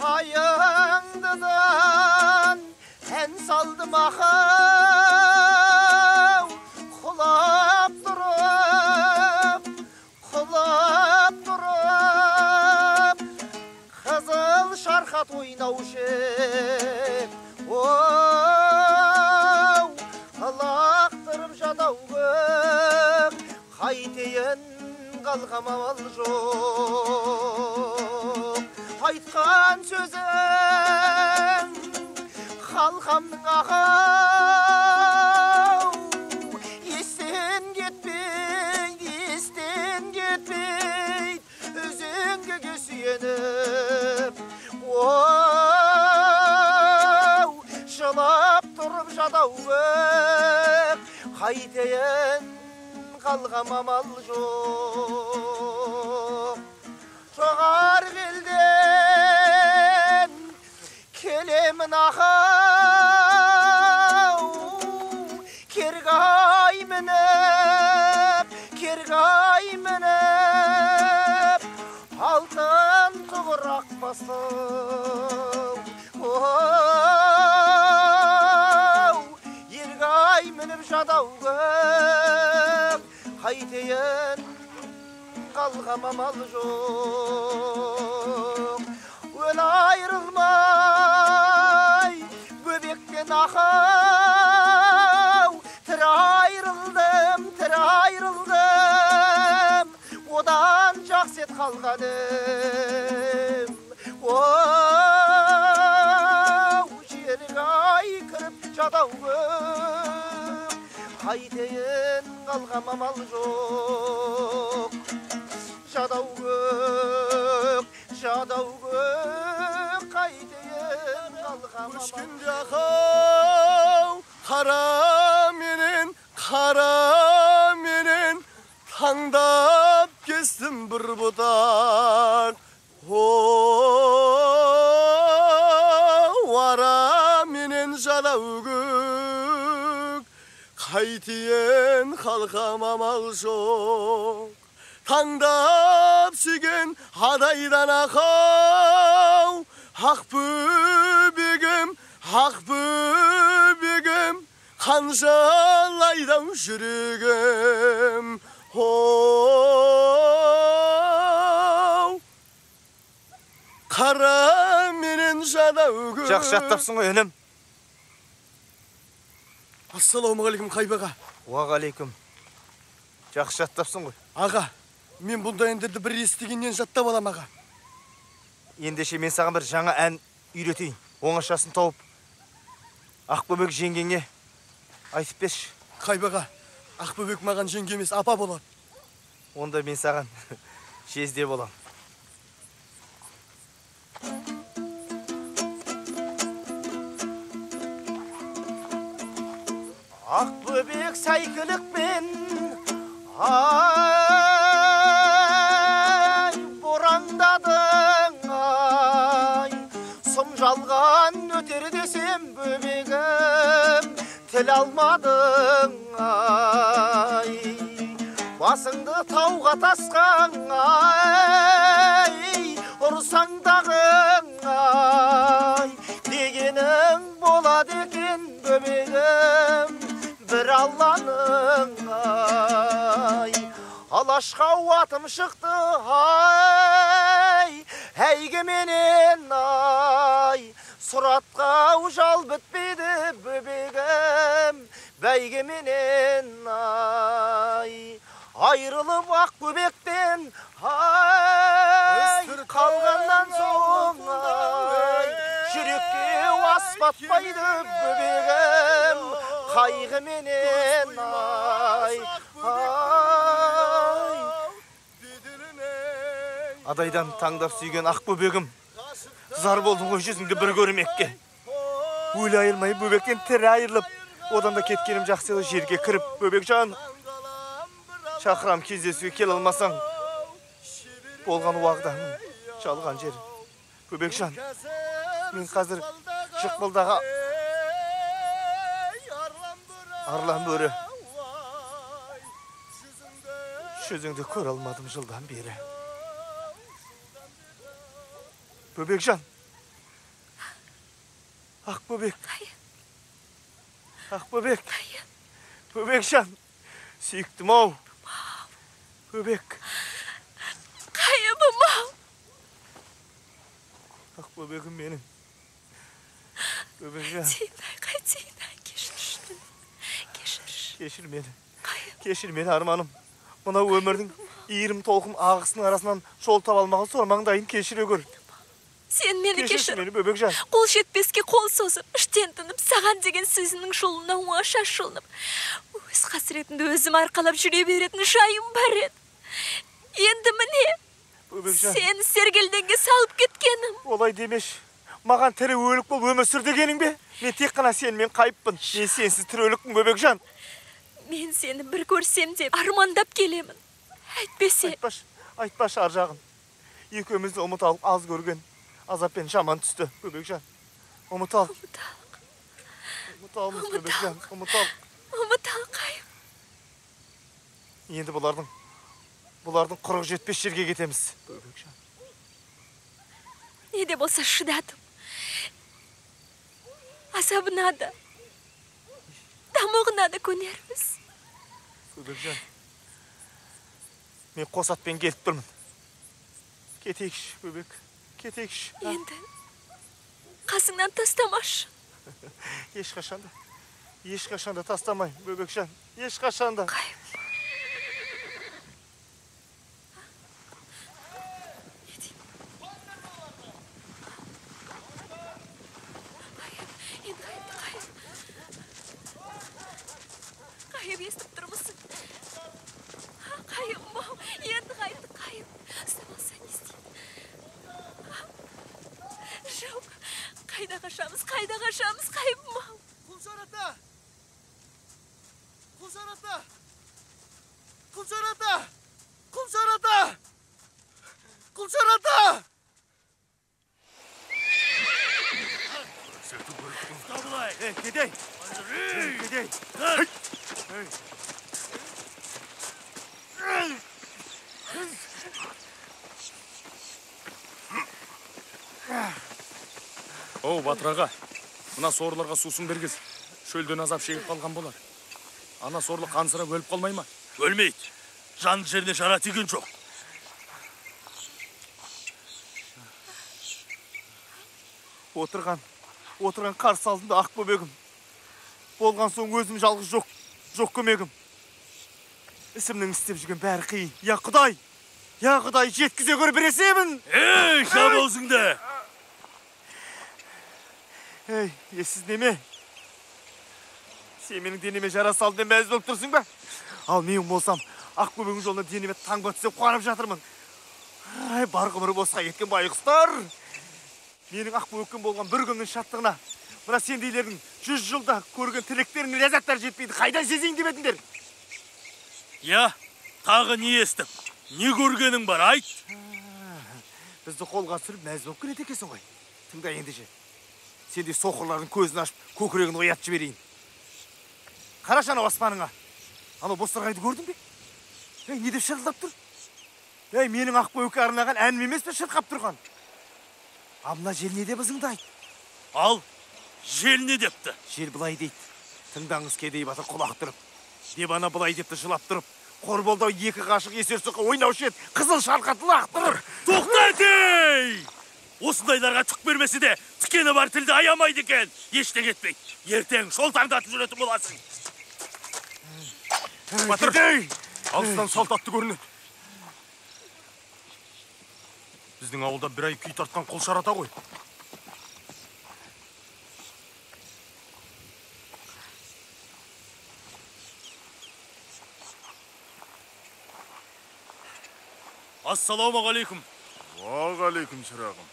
Қайыңдыдан ән салдым ақау, құлап тұрып, қызыл шарқат ойнаушы, оу, лақтырып жадауым, қайтейін қалғам амал жоқ. Айтқан сөзің қалқамның ақау, естен кетпейді, өзіңге сүйеніп. Оу, жылап тұрып жадауым, қайтейін қалғам амал жоқ. Жоғар келден келемін ақау, кергай мініп, алтын тұғырақ басым. Оу, ергай мініп жадауым, қайтейін қалғам амал жоқ. Өл айрылмай бөбектен ақау, тірі айрылдым, одан жақсы ет қалғаным. Оу, жерге кіріп жадауым, қайтейін қалғам амал жоқ. Жадау көк, қайтейін қалғам амал. Көшкенде ақау, қара менен, таңдап кестім бір бұтақ. Оу, ара менен жадау көк, қайтейін қалғам амал жоқ. Таңдап сүйген адайдан ақау, Ақбөбегім, қанжалайдау жүрегім. Оу, қара менен жадау көк. Жақсы жаттапсың ғой, інім. Ассалаумағалейкум Қайбаға. Уағалейкум. Жақсы жаттапсың ғой. Аға, мен бұндай әндерді бір естігеннен жаттап алам аға. Ендеше мен саған бір жаңа ән үйретейін. Оңашасын тауып, Ақбөбек жеңгеңе айтып берші. Қайбаға, Ақбөбек маған жеңге емес, апа болады. Онда мен саған жезде болам. Ақбөбек сайкілікпен ай бораңдадың ай, сұм жалған өтер десем бөбегім тіл алмадың ай. басыңды тауға тасқан ай, ұрсаң дағың ай, дегенің болады екен бөбегім, бір алланың ай. Алашқа атым шықты ай, әйгеменен ай, сұратқа жал бітпейді бөбегім, бәйгеменен ай. Айрылып ақ бөбектен ай, қалғаннан соң ай, жүрекке ас батпайды бөбегім, қайғыменен ай. Адайдан таңдап сүйген ақ бөбегім, зар болдың ғой жүзіңді бір көрмекке. Өлі айырмай бөбектен тірі айырылып, одан да кеткенім жақсылы жерге кіріп, бөбекжан, шақырам кездесуге келе алмасаң, болған уағдаң жалған жер. Бөбекжан, мен қазір Шықпылдағы арлан бөрі. Жүзіңді көре алмадым жылдан бері. Бөбекжан. Ақ бөбек. Ақ бөбек. Бөбекжан. Сүйіктім ау. Бөбек. Қайыбым ау. Ақ бөбегім менің. Бөбекжан. Қайтейін, кешір. Кешір мені. Кешір мені арманым. Мына өмірдің иірім толқын ағысының арасынан жол таба алмаған сормаңдайын кешіре көр. Сен мені кешір. Кешір мені, бөбекжан. Қол жетпеске қол созып, іштен тынып, саған деген сөзінің жолына оңаша шолынып, өз қасіретімді өзім арқалап жүре беретін жайым бар еді. Енді міне, сені сергелденге салып кеткенім. Олай демеш. Маған тірі өлік бол өмір сүр дегенің бе? Мен тек қана сенімен қайыппын. Мен сенсіз тірі өлікпін, бөбекжан. Мен сені бір көрсем деп армандап келемін. Әйтпесе. Айтпаш ар жағын. Екеумізді ұмыталық аз көрген азаппен жаман түсті, бөбекжан. Ұмыталық. Ұмыталымыз, бөбекжан. Ұмыталық. Ұмыталық қайым. Енді бұлардың құрық жетпес жерге кетеміз, бөбекжан. Не де болса шыдадым. Азабына да, дамығына да көнерміз. Бөбекжан, мен қос атпен келіп тұрмын. Кетейікші, бөбек, кетейікші. Енді қасыңнан тастамашы. Ешқашанда тастамай, бөбекжан, ешқашанда. Қайым. Қайып естіп тұрмысың? Қайып мау, енді қайты қайып. Ұстамалса не істейді? Жоқ, қайда қашамыз қайып мау. Құлшарата! Құлшарата! Құлшарата! Құлшарата! Құлшарата! Кедей! Кедей! Оу, батыраға, мына сорларға сусын бергіз. Шөлден азап шегіп қалған болар. Ана сорлы қансырап өліп қалмай ма? Өлмейді. Жан жеріне жара тиген жоқ. Отырған қарсы алдында ақ бөбегім. Болған соң өзім жалғыз жоқ көмегім. Ісімнің істеп жүрген бәрі қиын. Я Құдай, жеткізе көр біресемін. Жа болсыңды. Сіз неме? Сен менің денеме жара салдың мәз болып тұрсың ба? Ал мен болсам, ақ бөбегің жолына денеме таңба түсіп қуанып жатырмын. Бар ғұмыры босқа кеткен байғұстар. Менің ақ бөбекім болған бір күннің шаттығына, мына сендейлердің 100 жылда көрген тілектерінің ләззаттары жетпейді. Қайдан сезейін деп едіңдер? Я, тағы не естіп? Не көргенің бар, айт? Бізді қолға сүріп мәз болып келеді екенсің ғой. Тыңда ендеше. Сенде соқырлардың көзін ашып, көкірегін оятып жіберейін. Қарашы анау аспаныңа. Анау бозторғайды көрдің бе? Не деп шырылдап тұр? Менің Ақбөбекке арнаған әнім емес пе шырқап тұрған? Мына жел не деп ызыңдайды? Ал, жел не депті? Жел былай дейді. Тыңдаңыз кедей батыр құлақ тұрып. Деп ана былай депті жылап тұрып. Қорболдау екі қашық есер соққа ойнаушы еді. Қызыл шарқатылы ақтырыр. Тоқтатый! Осындайларға түк бермесе де, тікені бар тілді аямайды екен. Еште кетпейді. Ертең шол таңдатып жүретін боласың. Батыр, алыстан салт атты көрінеді. Біздің ауылда бір ай күй тартқан қол шарата ғой. Ассаламағалейкум. Уағалейкум шырағым.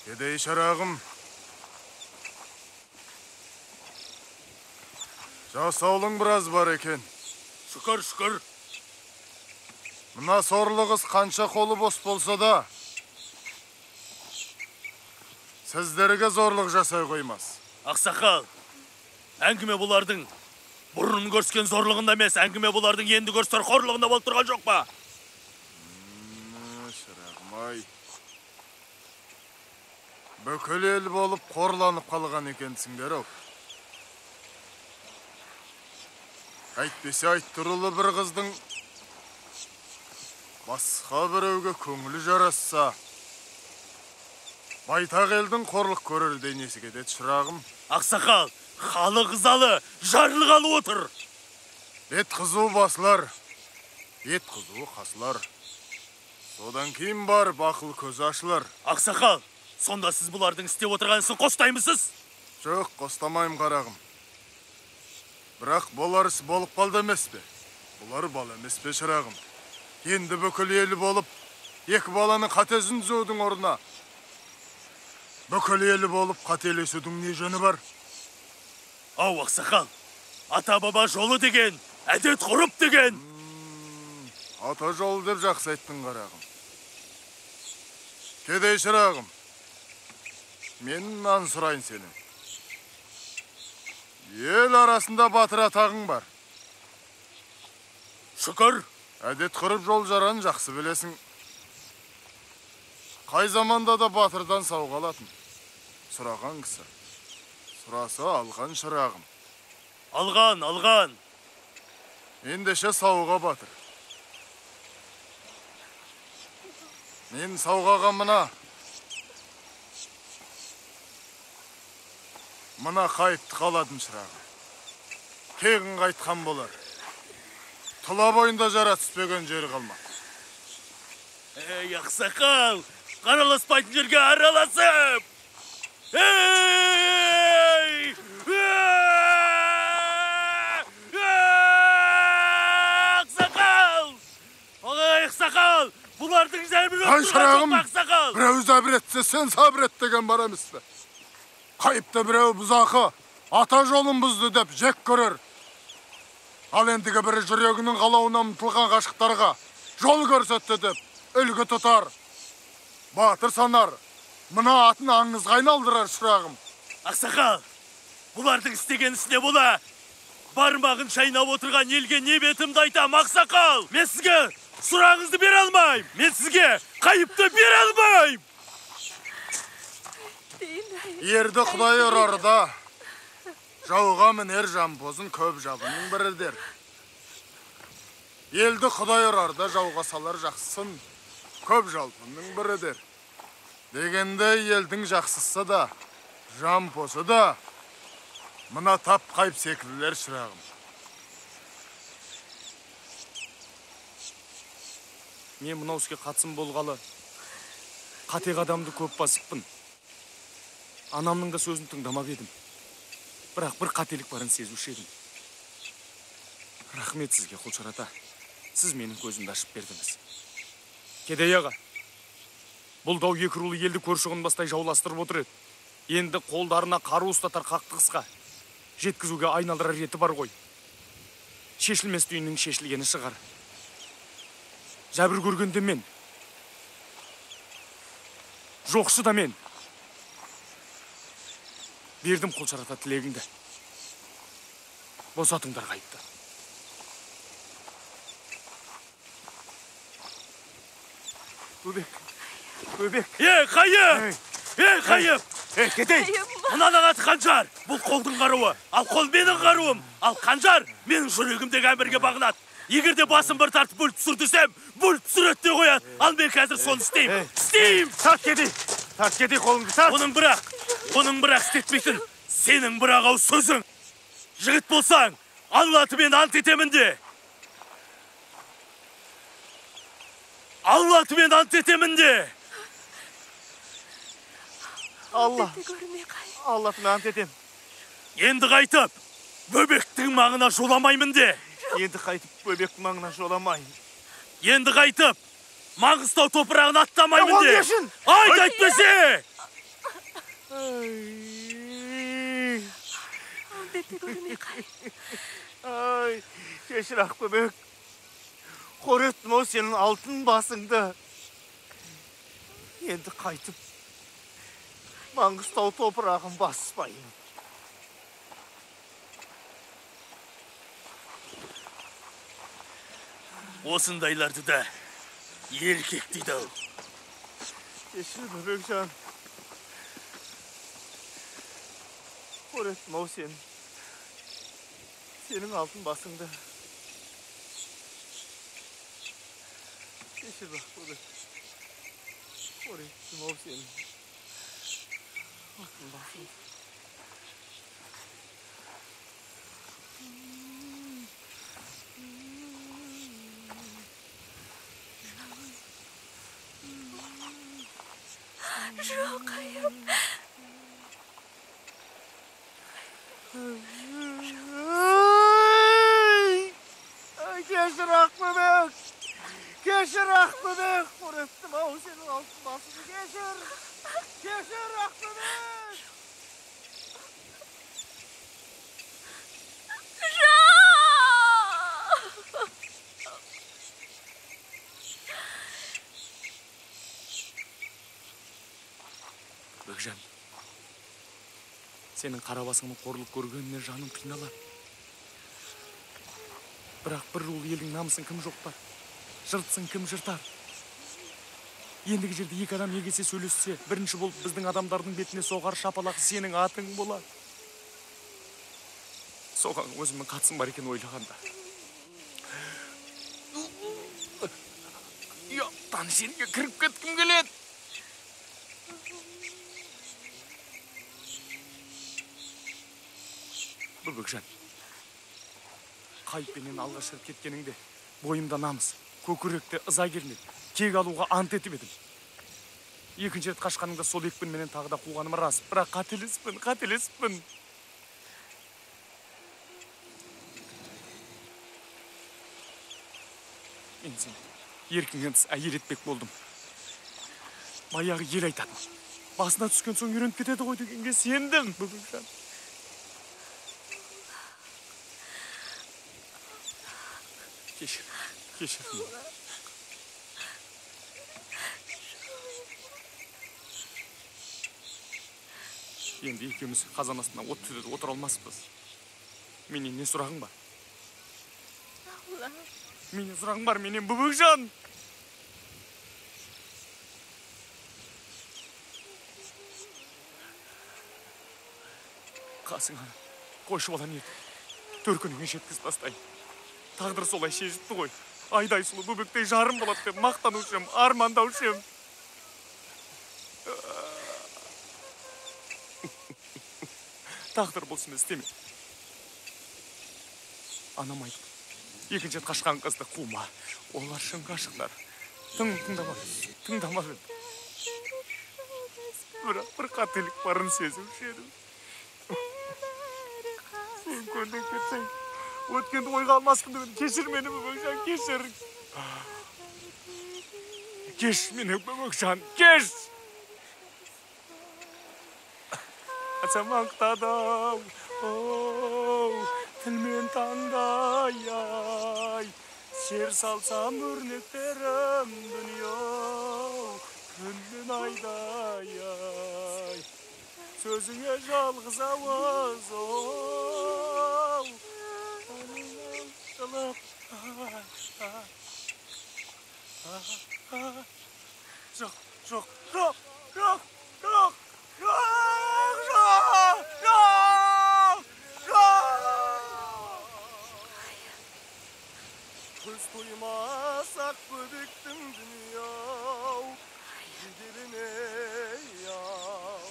Кедей шырағым. Жасаулың біраз бар екен. Шүкір, шүкір. Мына сорлы қыз қанша қолы бос болса да, сіздерге зорлық жасай қоймас. Ақсақал, әңгіме бұлардың бұрын көрскен зорлығында емес, әңгіме бұлардың енді көрсер қорлығында болып тұрған жоқ па? Шырағым ай. Бүкіл ел болып қорланып қалған екенсіңдер ау. Әйтпесе айттырулы бір қыздың басқа біреуге көңілі жарасса, байтақ елдің қорлық көрер денесі кетеді шырағым. Ақсақал, халық ызалы, жарлығалы отыр. Ет қызу басылар, ет қызу қасылар. Содан кейін бар бақыл көз ашылар. Ақсақал, сонда сіз бұлардың істеп отырғансын қостаймысыз? Жоқ, қостамайым қарағым. Бірақ болар іс болып қалды емес пе? Бұлар бала емес пе шырағым? Енді бүкіл елі болып, екі баланың қатесін түзеудің орнына, бүкіл елі болып қателесудің не жөні бар? Ау, ақсақал, ата-баба жолы деген, әдет ғұрып деген. Ата жолы деп жақсы айттың қарағым. Кедей шырағым, мен мынаны сұрайын сенен. Ел арасында батыр атағың бар. Шүкір. Әдет құрып жол жаран жақсы білесің. Қай заманда да батырдан сауға алатын. Сұраған кісі. Сұраса алған шырағым. Алған, алған. Ендеше сауға батыр. Мен сауғаға Мына қайыпты қаладым шырағым. Кегін қайтқан болар. Тұла бойында жара түспеген жері қалмақ. Ей, ақсақал, қараласпайтын жерге араласып! Ей! Ақсақал! Ағай, ақсақал! Бұлардың зәбір Ай шырағым, ақсақал! біреу зәбір етсе, сен сабыр ет деген бар емес пе? Қайыпты біреу бұзақы, ата жолын бұзды деп жек көрер. Ал ендігі бірі жүрегінің қалауына ұмтылған ғашықтарға жол көрсетті деп үлгі тұтар. Батыр санар, мына атын аңызға айналдырар шырағым. Ақсақал, бұлардың істеген ісіне бола. Бармағын шайнап отырған елге не бетімді айтам, ақсақал. Мен сізге сұрағыңызды бере алмайым. Мен сізге қайыпты бере алмайым. Ерді құдай ұрарда, жауға мінер жамбозын көп жабының бірідер. Елді құдай ұрарда, жауға салар жақсысын көп жалпының бірідер. Дегенде елдің жақсысы да, жампосы да, мына тап қайып секілділер шырағым. Мен мынау іске қатысым болғалы, қатеқ адамды көп басыппын. Анамның да сөзін тыңдамап едім. Бірақ бір қателік барын сезуші едім. Рахмет сізге, Құлшар ата. Сіз менің көзімді ашып бердіңіз. Кедей аға, бұл дау екі рулы елді көрші қонбастай жауластырып отыр еді. Енді қолдарына қару ұстатар қақтығысқа жеткізуге айналдырар реті бар ғой. Шешілмес түйіннің шешілгені шығар. Жәбір көргенде мен, жоқшы да мен. Бердім қол шарата тілегіңді. Босатыңдар қайыпты. Көбек. Қайып! Қайып! Кетей! Мынаның аты Қанжар. Бұл қолдың қаруы. Ал қол менің қаруым. Ал Қанжар менің жүрегімдегі әмірге бағынады. Егер де басым бір тартып бөліп түсір десем, бөліп түсіреді де қояды. Ал мен қазір соны істеймін. Тарт Кетей! Тарт Кетей қолыңды, тарт! Оның бірақ істетпейтін. Сенің бірақ ау сөзің. Жігіт болсаң, Алла атымен ант етемін де. Алла атымен ант етемін де. Аллатын ант етем. Енді қайтып, бөбектің маңына жоламаймын де. Енді қайтып, бөбектің маңына жоламайын. Енді қайтып, Маңғыстау топырағын аттамаймын де. Айт әйтпесе! Ай, кешір Ақбөбек. Қореттім ау сенің алтын басыңды. Енді қайтып, Маңғыстау топырағын баспайын. Осындайларды да еркек дейді ау. Кешір Бөбекжан. Қореттім ау сенің алтын басыңды. Кешір Ақбөбек. Қореттім ау сенің алтын басыңды. Жоқ, Қайып. Кешір Ақбөбек. Кешір Ақбөбек. Қореттім ау сенің алтын басыңды. Кешір Ақбөбек. Бөкжан, сенің қара басыңның қорлық көргеніне жаным қиналады. Бірақ бір рул елдің намысын кім жоқтар? Жыртсын кім жыртар? Ендігі жерде екі адам егесе сөйлессе, бірінші болып біздің адамдардың бетіне соғар шапалақ сенің атың болады. Соған өзімнің қатысым бар екен ойлағанда. Ұяттан сенге кіріп кеткім келеді. Бөбекжан, қайыппенен алға шығып кеткеніңде бойымда намыс, көкіректе ыза кернеді, кек алуға ант етіп едім. Екінші рет қашқаныңда сол екпінменен тағы да қуғаным рас, бірақ қателеспін. Мен сен еркіңнен тыс әйел етпек болдым. Баяғы ел айтатын. Басына түскен соң үйреніп кетеді ғой дегенге сендім, Бөбекжан. Кешір. Енді екеуміз қазан астына от түзеді отыра алмаспыз. Менен не сұрағың бар? Менен сұрағың бар, менен Бөбекжан. Қасыңа қойшы балам еді. Төркініңе жеткіз тастайын. Тағдыр солай шешіпті ғой. Айдай сұлу бөбектей жарым болады деп мақтанушым, армандаушым. Тағдыр болсын істеме. Анам айтты. Екінші рет қашқан қызды қума. Олар шын ғашықтар. Тыңдама. Бірақ бір қателік барын сезуші едім. Сен көрден кетсең, өткенді ойға алмаспын деп кешір мені, Бөбекжан, кешір. Кеш мені, Бөбекжан, кеш! Атса мақтадау, тілмен таңдай-ай, шер салсам өрнектерім дүние, күннен айдай-ай. sözüne жалғыз ауыз оу жоқ жоқ жоқ жоқ жоқ көз тоймас ақ бөбектің дүние-ау жіберіне ау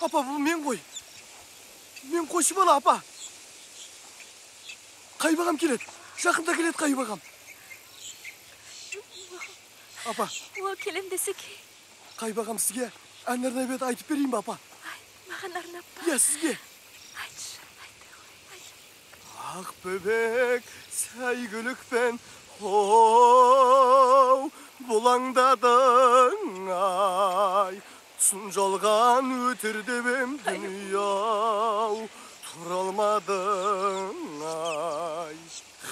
апа бұл мен ғой мен қойшы бала апа қайбағам келеді жақында келеді қайбағам апа Ол келем десе ке. қайбағам сізге ән арнап еді айтып берейін ба апа Маған арнап па? иә сізге Айтшы, ақ бөбек сәйгүлікпен оу бұлаңдадың ай тұсын жолған өтір дебем дүние-ау тұра алмадың ай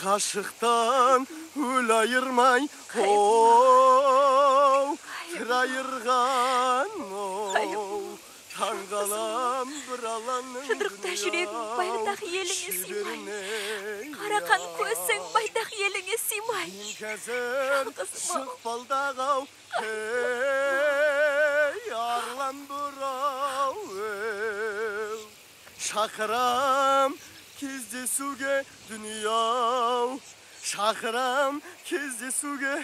ғашықтан өл айырмай оу тір айырған оу таңғалам бір алаңның Жұдырықта жүрегің байлық еліңе сыймай. Қарақан көзің байлық еліңе сыймай. Қазір шықпалдағау ей арлан бұрау шақырам кездесуге дүние-ау шақырам кездесуге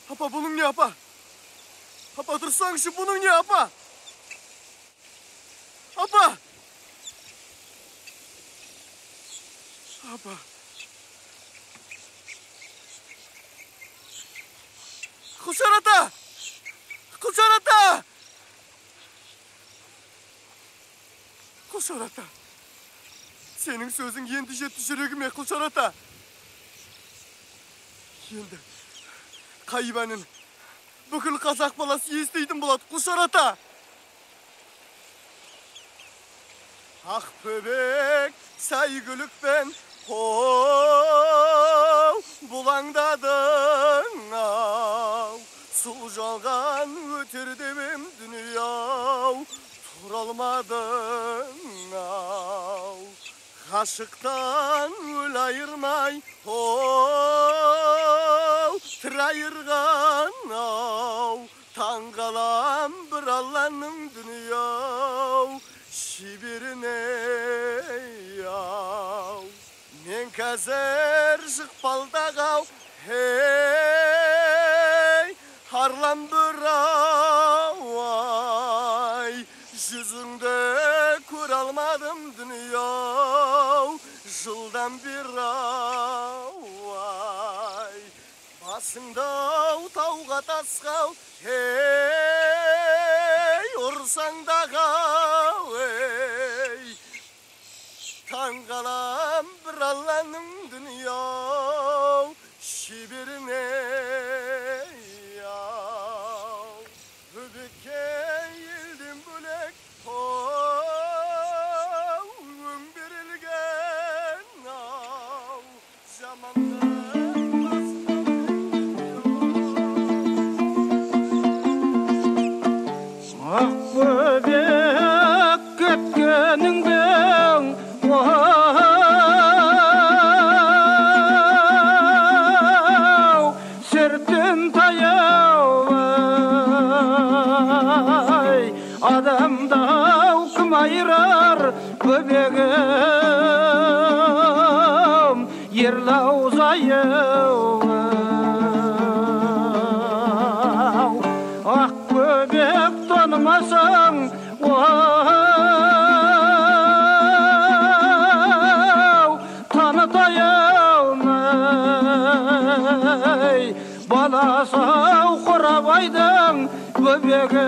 апа бұның не апа апа тұрсаңшы бұның не апа апа апа Құлшар ата Құлшар ата Құлшар ата сенің сөзің енді жетті жүрегіме Құлшар ата енді қайбаның бүкіл қазақ баласы естейтін болады Құлшар ата ақ бөбек сәйгүлікпен оу бұлаңдадың ау сұл жалған өтер дебем дүние-ау тұра алмадың ау ғашықтан өл айырмай оу тір айырған ау таңғалам бір алланың дүние-ау шеберіне ау мен қазір шықпалдағау ей арлан бұрау ай жүзіңді көр алмадым дүние-ау жылдан бері-ау ай басыңдау тауға тасқау ей ұрсаңдағау ей таңғалам бір алланың дүние-ау шеберіне ау бөбекке елден бөлек оу өң берілген ау жаманды ақ бөбек кеткенің бең оу сертін таяу ай адамдау кім айырар бөбегім ерлау заяу ақ бөбек танымасаң оу танытайын баласы-ау қорабайдың бөбегім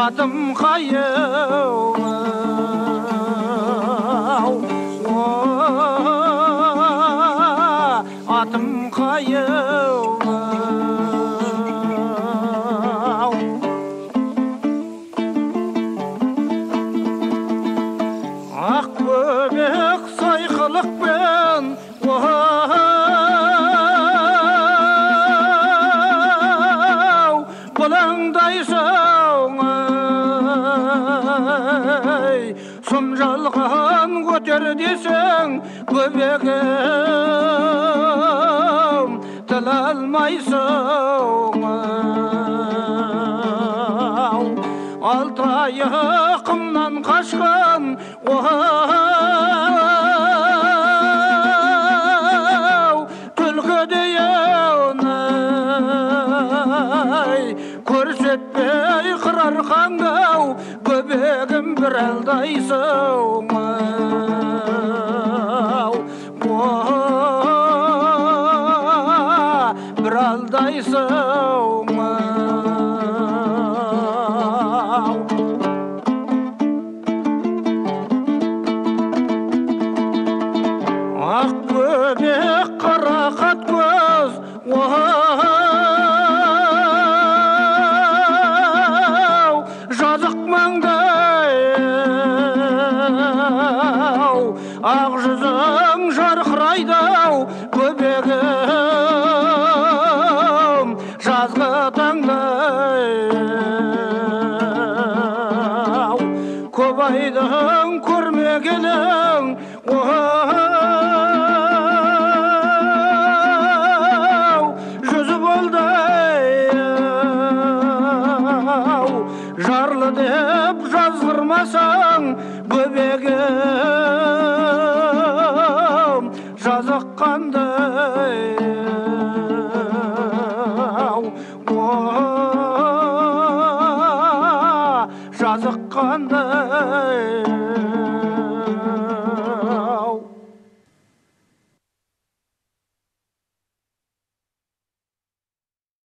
атым қайым атым қайым жалған көтер десең көбегім тіл алмайсың алтайықымнан қашқан түлкідей көрсетпей қырар қаңдау көбегім бір алдайсың бір алдайсың ақ көбек қарақат көз жазық маңдай ақ жүзің жарқырайды-ау көбегім жазғы таңдай көп айдың көрмегенің жүзі болды-ай жарлы деп жазғырмасаң бөбегім жазық қандай жазық қандай